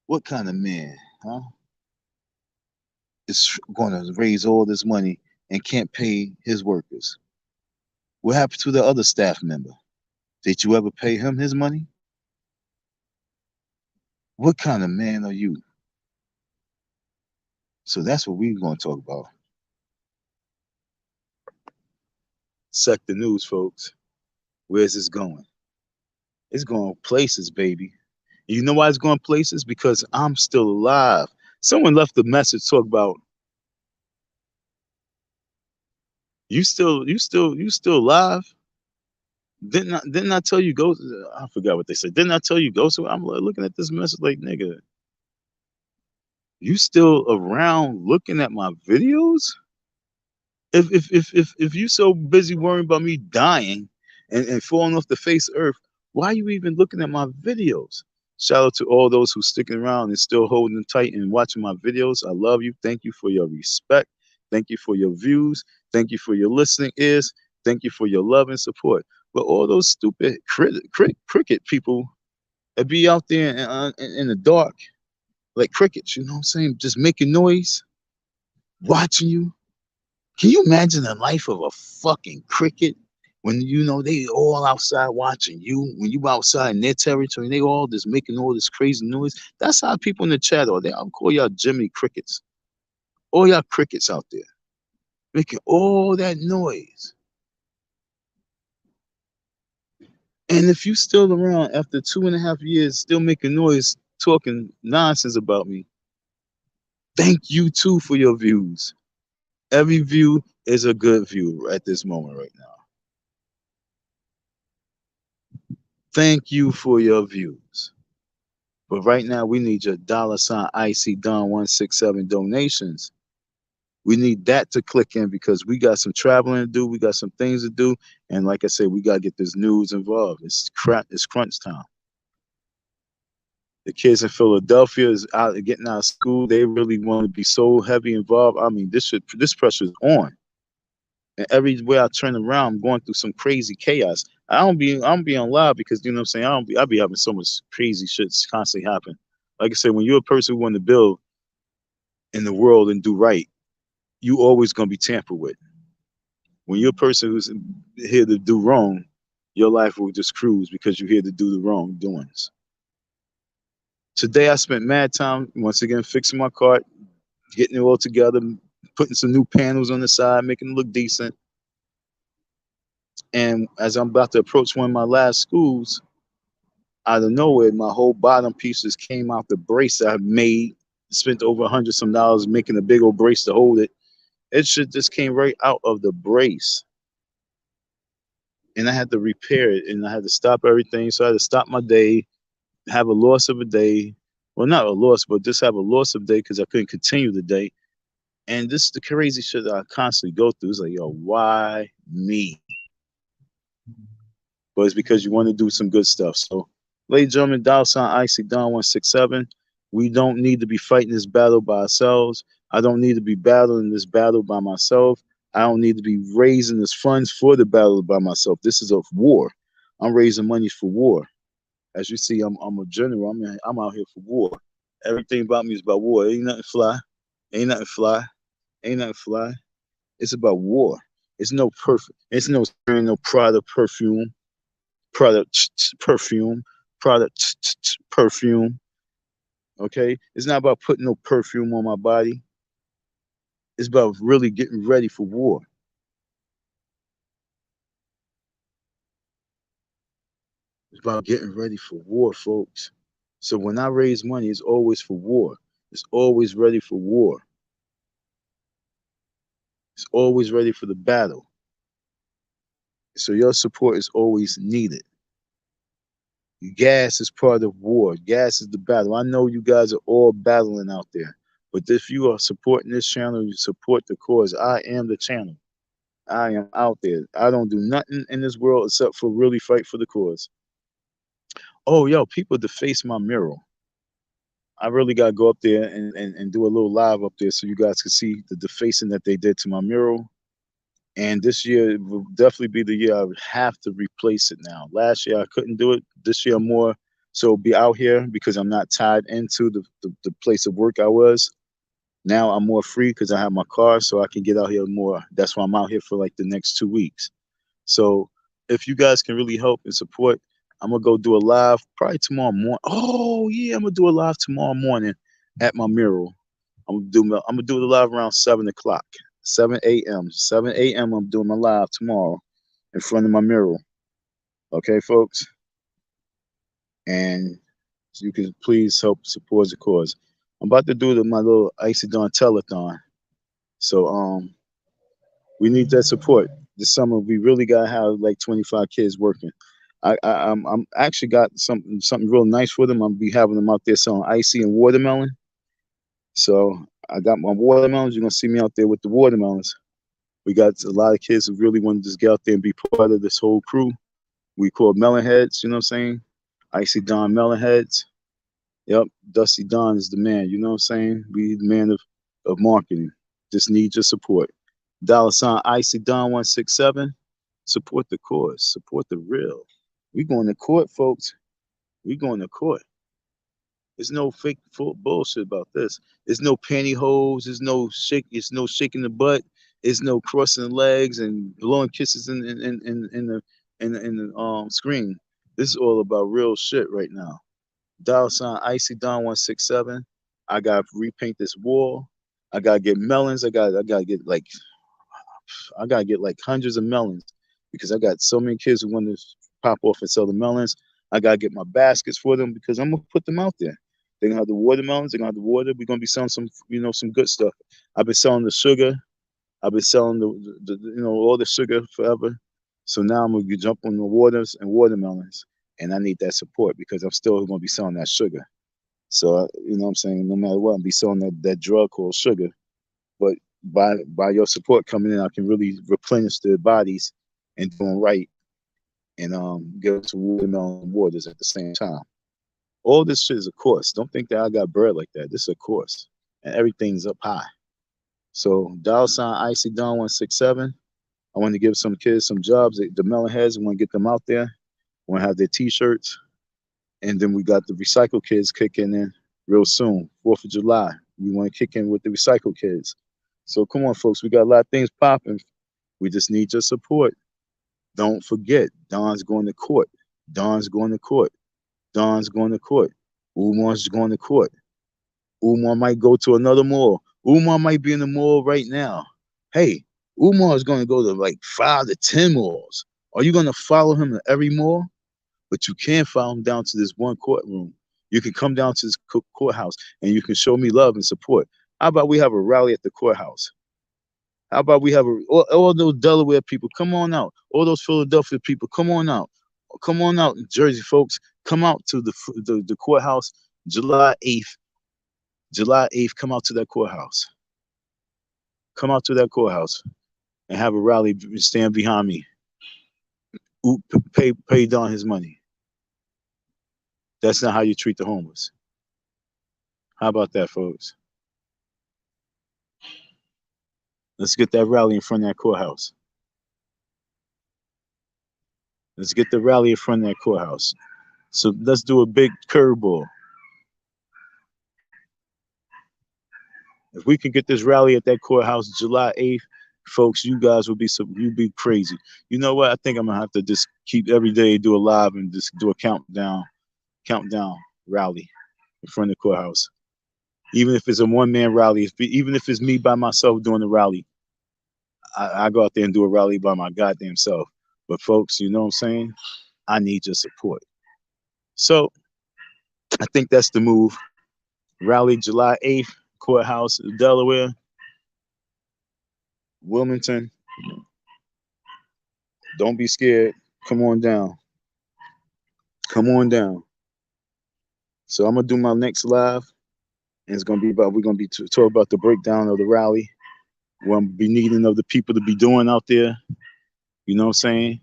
What kind of man, huh? Is going to raise all this money and can't pay his workers? What happened to the other staff member? Did you ever pay him his money? What kind of man are you? So that's what we're going to talk about. Sector news, folks. Where's this going? It's going places, baby. And you know why it's going places? Because I'm still alive. Someone left a message talk about you still alive. Didn't I tell you go? I forgot what they said. Didn't I tell you go? So I'm looking at this message like, nigga, you still around looking at my videos? If you so busy worrying about me dying and falling off the face of earth, why are you even looking at my videos? Shout out to all those who sticking around and still holding tight and watching my videos. I love you. Thank you for your respect. Thank you for your views. Thank you for your listening ears. Thank you for your love and support. But all those stupid cricket people that be out there in the dark like crickets, you know what I'm saying? Just making noise, watching you. Can you imagine the life of a fucking cricket when you know they all outside watching you? When you outside in their territory, they all just making all this crazy noise. That's how people in the chat are. I'll call y'all Jimmy Crickets. All y'all crickets out there making all that noise. And if you still around after 2.5 years, still making noise, talking nonsense about me, thank you too for your views. Every view is a good view at this moment right now. Thank you for your views. But right now, we need your $ IC Don 167 donations. We need that to click in because we got some traveling to do. We got some things to do. And like I said, we got to get this news involved. It's crunch time. The kids in Philadelphia is out getting out of school. They really want to be so heavy involved. I mean, this pressure is on. And everywhere I turn around, I'm going through some crazy chaos. I'm being loud because you know what I'm saying. I be having so much crazy shit constantly happen. Like I said, when you're a person who want to build in the world and do right, you always gonna be tampered with. When you're a person who's here to do wrong, your life will just cruise because you're here to do the wrong doings. Today I spent mad time once again fixing my cart, getting it all together, putting some new panels on the side, making it look decent. And as I'm about to approach one of my last schools, out of nowhere, my whole bottom pieces came out the brace I made. Spent over $100 some making a big old brace to hold it. It should just came right out of the brace. And I had to repair it, and I had to stop everything. So I had to stop my day, have a loss of a day. Well, not a loss, but just have a loss of day because I couldn't continue the day. And this is the crazy shit that I constantly go through. It's like, yo, why me? But it's because you want to do some good stuff. So, ladies and gentlemen, $ Icy Don 167. We don't need to be fighting this battle by ourselves. I don't need to be battling this battle by myself. I don't need to be raising this funds for the battle by myself. This is a war. I'm raising money for war. As you see, I'm a general. I'm out here for war. Everything about me is about war. Ain't nothing fly. Ain't nothing fly. Ain't nothing fly. It's about war. It's no perfect. It's no spraying no product perfume. Product perfume. Product perfume. Okay? It's not about putting no perfume on my body. It's about really getting ready for war. It's about getting ready for war, folks. So when I raise money, it's always for war. It's always ready for war. It's always ready for the battle. So your support is always needed. Gas is part of war. Gas is the battle. I know you guys are all battling out there. But if you are supporting this channel, you support the cause. I am the channel. I am out there. I don't do nothing in this world except for really fight for the cause. Oh, yo, people deface my mural. I really got to go up there and do a little live up there so you guys can see the defacing that they did to my mural. And this year will definitely be the year I would have to replace it now. Last year I couldn't do it. This year more. So be out here because I'm not tied into the place of work I was. Now I'm more free because I have my car, so I can get out here more. That's why I'm out here for like the next 2 weeks. So if you guys can really help and support, I'm gonna go do a live probably tomorrow morning. Oh yeah, I'm gonna do a live tomorrow morning at my mural. I'm gonna do the live around 7 o'clock, 7 a.m. 7 a.m. I'm doing my live tomorrow in front of my mural. Okay, folks, and so you can please help support the cause. I'm about to do my little Icy Dawn telethon. So we need that support. This summer we really gotta have like 25 kids working. I'm actually got something real nice for them. I'll be having them out there selling icy and watermelon. So I got my watermelons. You're gonna see me out there with the watermelons. We got a lot of kids who really want to just get out there and be part of this whole crew. We call melon heads, you know what I'm saying? Icy Don melon heads. Yep, Dusty Don is the man, you know what I'm saying? We the man of marketing. Just need your support. $ Icy Don 167. Support the cause. Support the real. We going to court, folks. We going to court. There's no fake full bullshit about this. There's no pantyhose. There's no shake. It's no shaking the butt. There's no crossing the legs and blowing kisses in the screen. This is all about real shit right now. $ Icy Don 167. I gotta repaint this wall. I gotta get melons. I gotta get like hundreds of melons because I got so many kids who want to pop off and sell the melons. I gotta get my baskets for them because I'm gonna put them out there. They're gonna have the watermelons. They're gonna have the water. We're gonna be selling some good stuff. I've been selling the sugar. I've been selling the all the sugar forever. So now I'm gonna be jumping on the waters and watermelons, and I need that support because I'm still gonna be selling that sugar. So you know what I'm saying, no matter what, I'll be selling that drug called sugar. But by your support coming in, I can really replenish their bodies and doing right and give them some watermelon waters at the same time. All this shit is a course. Don't think that I got bread like that. This is a course, and everything's up high. So $ Icy Don 167. I want to give some kids some jobs. The melon heads, I want to get them out there. I want to have their T-shirts, and then we got the recycle kids kicking in real soon. 4th of July, we want to kick in with the recycle kids. So come on, folks. We got a lot of things popping. We just need your support. Don't forget, Don's going to court. Don's going to court. Don's going to court. Umar's going to court. Umar might go to another mall. Umar might be in the mall right now. Hey, Umar is going to go to like 5 to 10 malls. Are you going to follow him in every mall? But you can't follow him down to this one courtroom. You can come down to this courthouse and you can show me love and support. How about we have a rally at the courthouse? How about we have all those Delaware people, come on out. All those Philadelphia people, come on out. Come on out, Jersey folks. Come out to the courthouse July 8th. July 8th, come out to that courthouse. Come out to that courthouse and have a rally, stand behind me. Pay Don his money. That's not how you treat the homeless. How about that, folks? Let's get that rally in front of that courthouse. Let's get the rally in front of that courthouse. So let's do a big curveball. If we can get this rally at that courthouse July 8th, folks, you guys will be you'll be crazy. You know what? I think I'm gonna have to just keep every day do a live and just do a countdown rally in front of the courthouse. Even if it's a one-man rally, even if it's me by myself doing the rally, I go out there and do a rally by my goddamn self. But folks, you know what I'm saying? I need your support. So I think that's the move. Rally July 8th, courthouse, Delaware, Wilmington. Don't be scared. Come on down. Come on down. So I'm gonna do my next live, and it's gonna be about we're gonna be talk about the breakdown of the rally. What I'm be needing of the people to be doing out there. You know what I'm saying?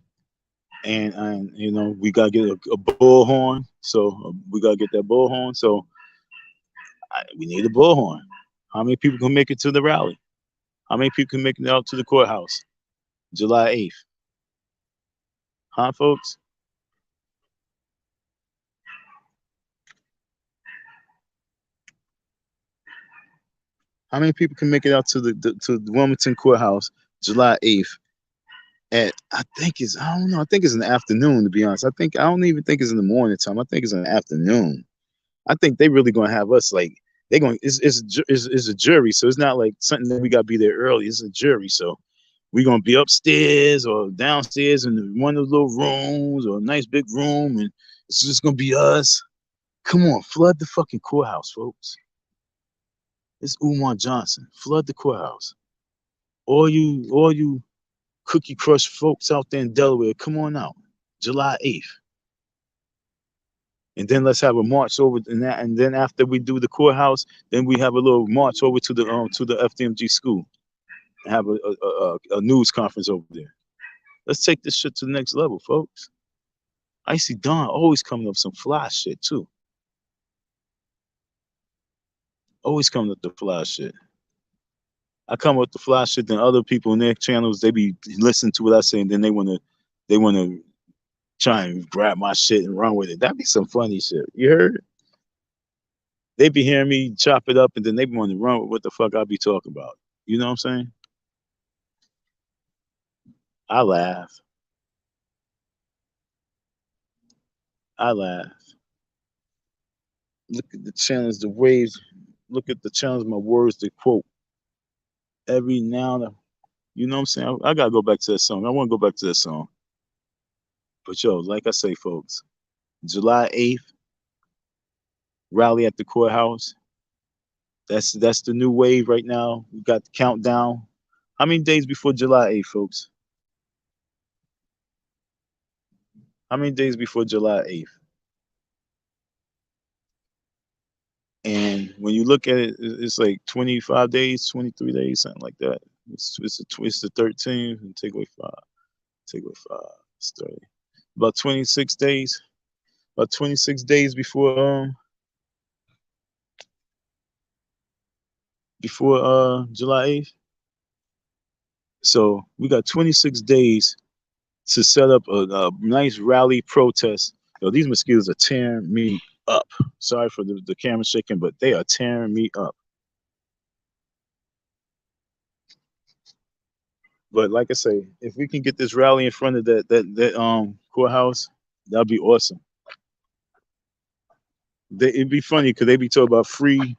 And you know we gotta get a bullhorn. So we gotta get that bullhorn. So we need a bullhorn. How many people can make it to the rally? How many people can make it out to the courthouse? July 8th. Huh, folks? How many people can make it out to the Wilmington courthouse July 8th? At I don't know. I think it's in the afternoon. To be honest, I don't even think it's in the morning time. I think it's in the afternoon. I think they really gonna have us like they going. It's a jury, so it's not like something that we gotta be there early. It's a jury, so we gonna be upstairs or downstairs in one of the little rooms or a nice big room, and it's just gonna be us. Come on, flood the fucking courthouse, folks. It's Umar Johnson. Flood the courthouse. All you Cookie Crush folks out there in Delaware, come on out. July 8th. And then let's have a march over and then after we do the courthouse, then we have a little march over to the FDMG school and have a news conference over there. Let's take this shit to the next level, folks. I see Don always coming up with some fly shit too. Always coming up with the fly shit. I come up with the fly shit, then other people in their channels, they be listening to what I say, and then they wanna try and grab my shit and run with it. That'd be some funny shit. You heard? They be hearing me chop it up, and then they want to run with what the fuck I be talking about. You know what I'm saying? I laugh. I laugh. Look at the challenge, the waves. Look at the challenge, my words to quote. Every now and then, you know what I'm saying? I gotta go back to that song. I want to go back to that song. But yo, like I say, folks, July 8th, rally at the courthouse. That's the new wave right now. We got the countdown. How many days before July 8th, folks? How many days before July 8th? And when you look at it, it's like 25 days, 23 days, something like that. It's the 13th, and take away 5. Take away 5. It's 30. About 26 days. About 26 days before July 8th. So we got 26 days to set up a nice rally protest. Yo, these mosquitoes are tearing me up. Sorry for the camera shaking, but they are tearing me up. But like I say, if we can get this rally in front of that courthouse, that'd be awesome. It'd be funny because they be talking about free.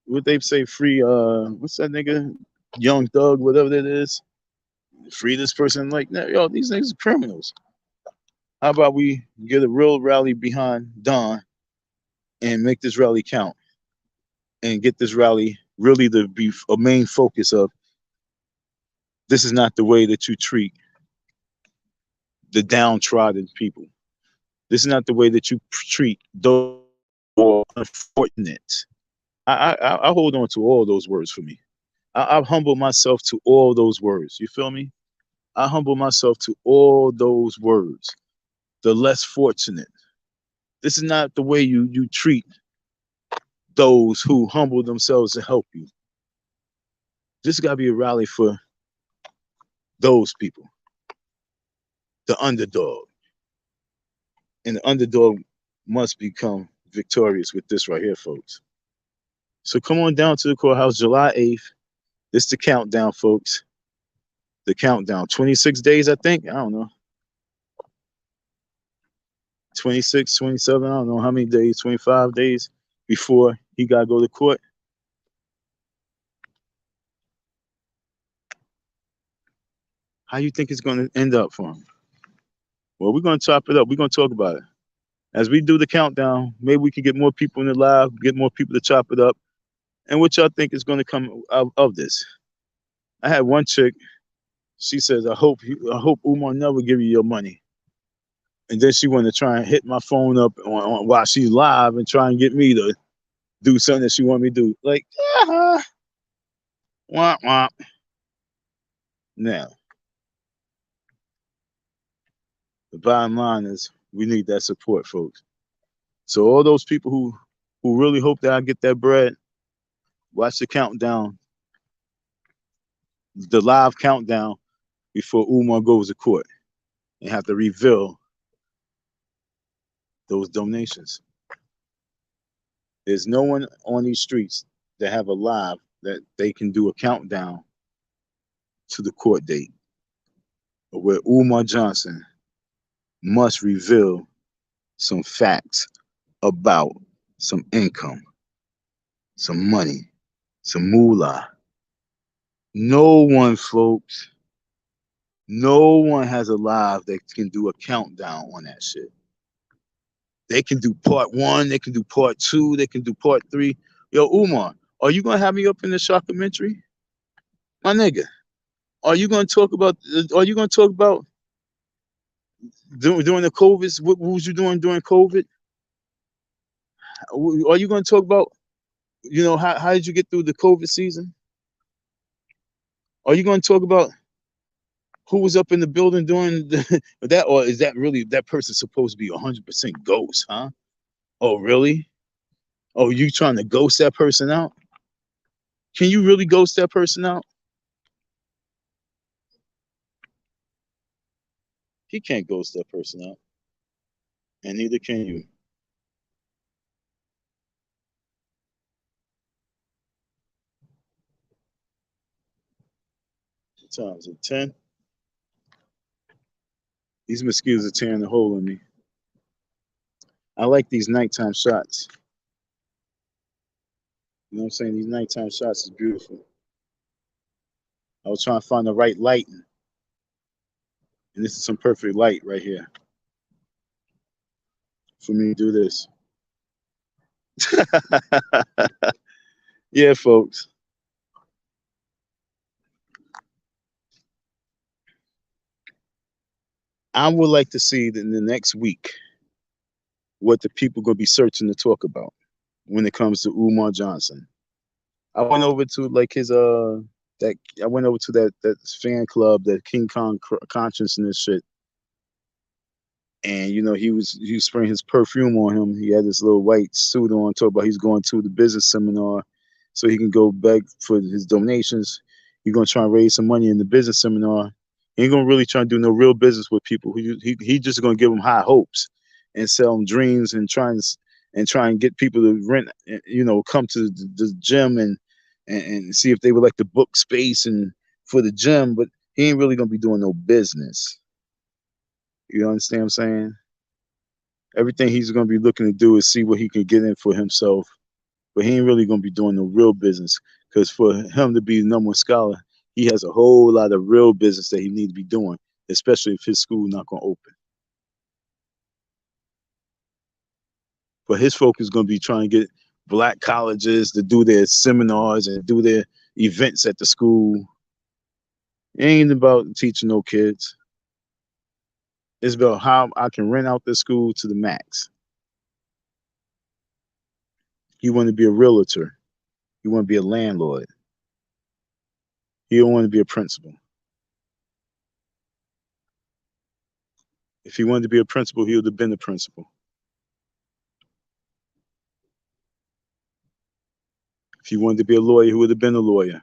What they say free? What's that nigga? Young Thug, whatever that is. Free this person. Like, yo, these niggas are criminals. How about we get a real rally behind Don and make this rally count and get this rally really to be a main focus of This is not the way that you treat the downtrodden people. This is not the way that you treat those who are unfortunate. I hold on to all those words for me. I've humbled myself to all those words. You feel me? I humble myself to all those words. The less fortunate. This is not the way you treat those who humble themselves to help you. This got to be a rally for those people, the underdog. And the underdog must become victorious with this right here, folks. So come on down to the courthouse July 8th. This is the countdown, folks. The countdown. 26 days, I think. I don't know. 26, 27, I don't know how many days, 25 days before he got to go to court. How you think it's going to end up for him? Well, we're going to chop it up. We're going to talk about it. As we do the countdown, maybe we can get more people in the live, get more people to chop it up. And what y'all think is going to come out of this? I had one chick. She says, I hope Umar never give you your money. And then she wanted to try and hit my phone up while she's live and try and get me to do something that she wanted me to do. Like, womp womp. Now, the bottom line is we need that support, folks. So all those people who really hope that I get that bread, watch the countdown, the live countdown before Umar goes to court and have to reveal those donations. There's no one on these streets that have a live that they can do a countdown to the court date where Umar Johnson must reveal some facts about some income, some money, some moolah. No one, folks, no one has a live that can do a countdown on that shit. They can do part 1, they can do part 2, they can do part 3. Yo, Umar, are you gonna have me up in the shockumentary? My nigga, are you gonna talk about during the COVID? What was you doing during COVID? Are you gonna talk about, how did you get through the COVID season? Are you gonna talk about who was up in the building doing that, or is that really that person supposed to be 100% ghost, huh? Oh, really? Oh, you trying to ghost that person out? Can you really ghost that person out? He can't ghost that person out, and neither can you. What time is it? 10? These mosquitoes are tearing a hole in me. I like these nighttime shots. You know what I'm saying? These nighttime shots is beautiful. I was trying to find the right light, and this is some perfect light right here for me to do this. Yeah, folks. I would like to see in the next week what the people are going to be searching to talk about when it comes to Umar Johnson. I went over to like his I went over to that fan club, that King Kong consciousness shit, and he was spraying his perfume on him. He had this little white suit on, talking about he's going to the business seminar so he can go beg for his donations. He's gonna try and raise some money in the business seminar. He ain't gonna really try and do no real business with people. He just gonna give them high hopes and sell them dreams and try and get people to rent, come to the gym and see if they would like to book space and for the gym, but he ain't really gonna be doing no business. You understand what I'm saying? Everything he's gonna be looking to do is see what he can get in for himself, but he ain't really gonna be doing no real business. Because for him to be the number one scholar, he has a whole lot of real business that he needs to be doing, especially if his school not gonna open. But his focus is gonna be trying to get black colleges to do their seminars and do their events at the school. It ain't about teaching no kids. It's about how I can rent out the school to the max. You want to be a realtor. You want to be a landlord. You don't want to be a principal. If he wanted to be a principal, he would have been a principal. If he wanted to be a lawyer, he would have been a lawyer.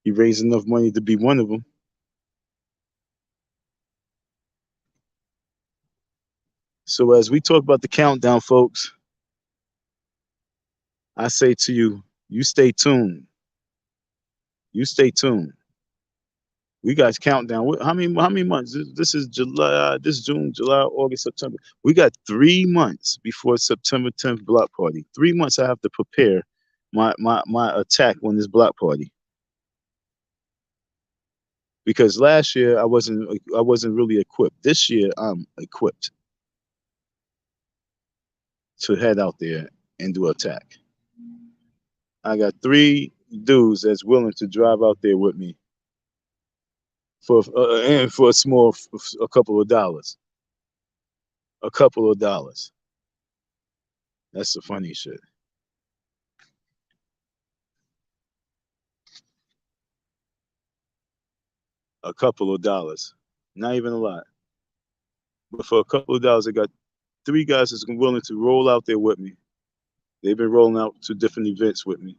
He raised enough money to be one of them. So as we talk about the countdown, folks, I say to you, you stay tuned. You stay tuned. We got countdown. How many months? This is July. This is June, July, August, September. We got 3 months before September 10th block party. 3 months I have to prepare my attack on this block party. Because last year I wasn't really equipped. This year I'm equipped to head out there and do attack. I got 3 dudes that's willing to drive out there with me for and for a couple of dollars. A couple of dollars. That's the funny shit. A couple of dollars. Not even a lot. But for a couple of dollars, I got 3 guys that's willing to roll out there with me. They've been rolling out to different events with me,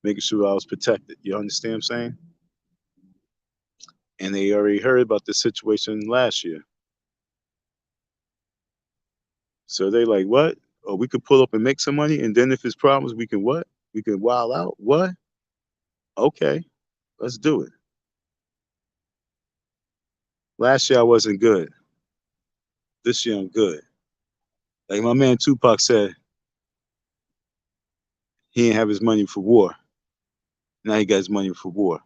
making sure I was protected. You understand what I'm saying? And they already heard about the situation last year. So they like, what? Oh, we could pull up and make some money, and then if it's problems, we can what? We can wild out. What? Okay, let's do it. Last year I wasn't good. This year I'm good. Like my man Tupac said, he didn't have his money for war. Now he got his money for war.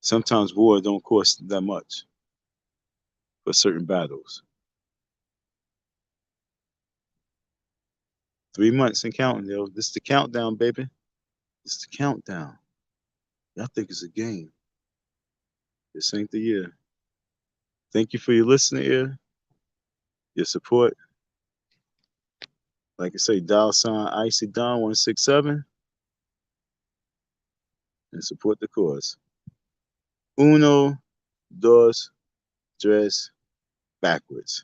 Sometimes war don't cost that much for certain battles. 3 months and counting, yo. This is the countdown, baby. This is the countdown. Y'all think it's a game. This ain't the year. Thank you for your listening ear, your support. Like I say, dial sign Icy Don 167 and support the cause. Uno, dos, tres, backwards.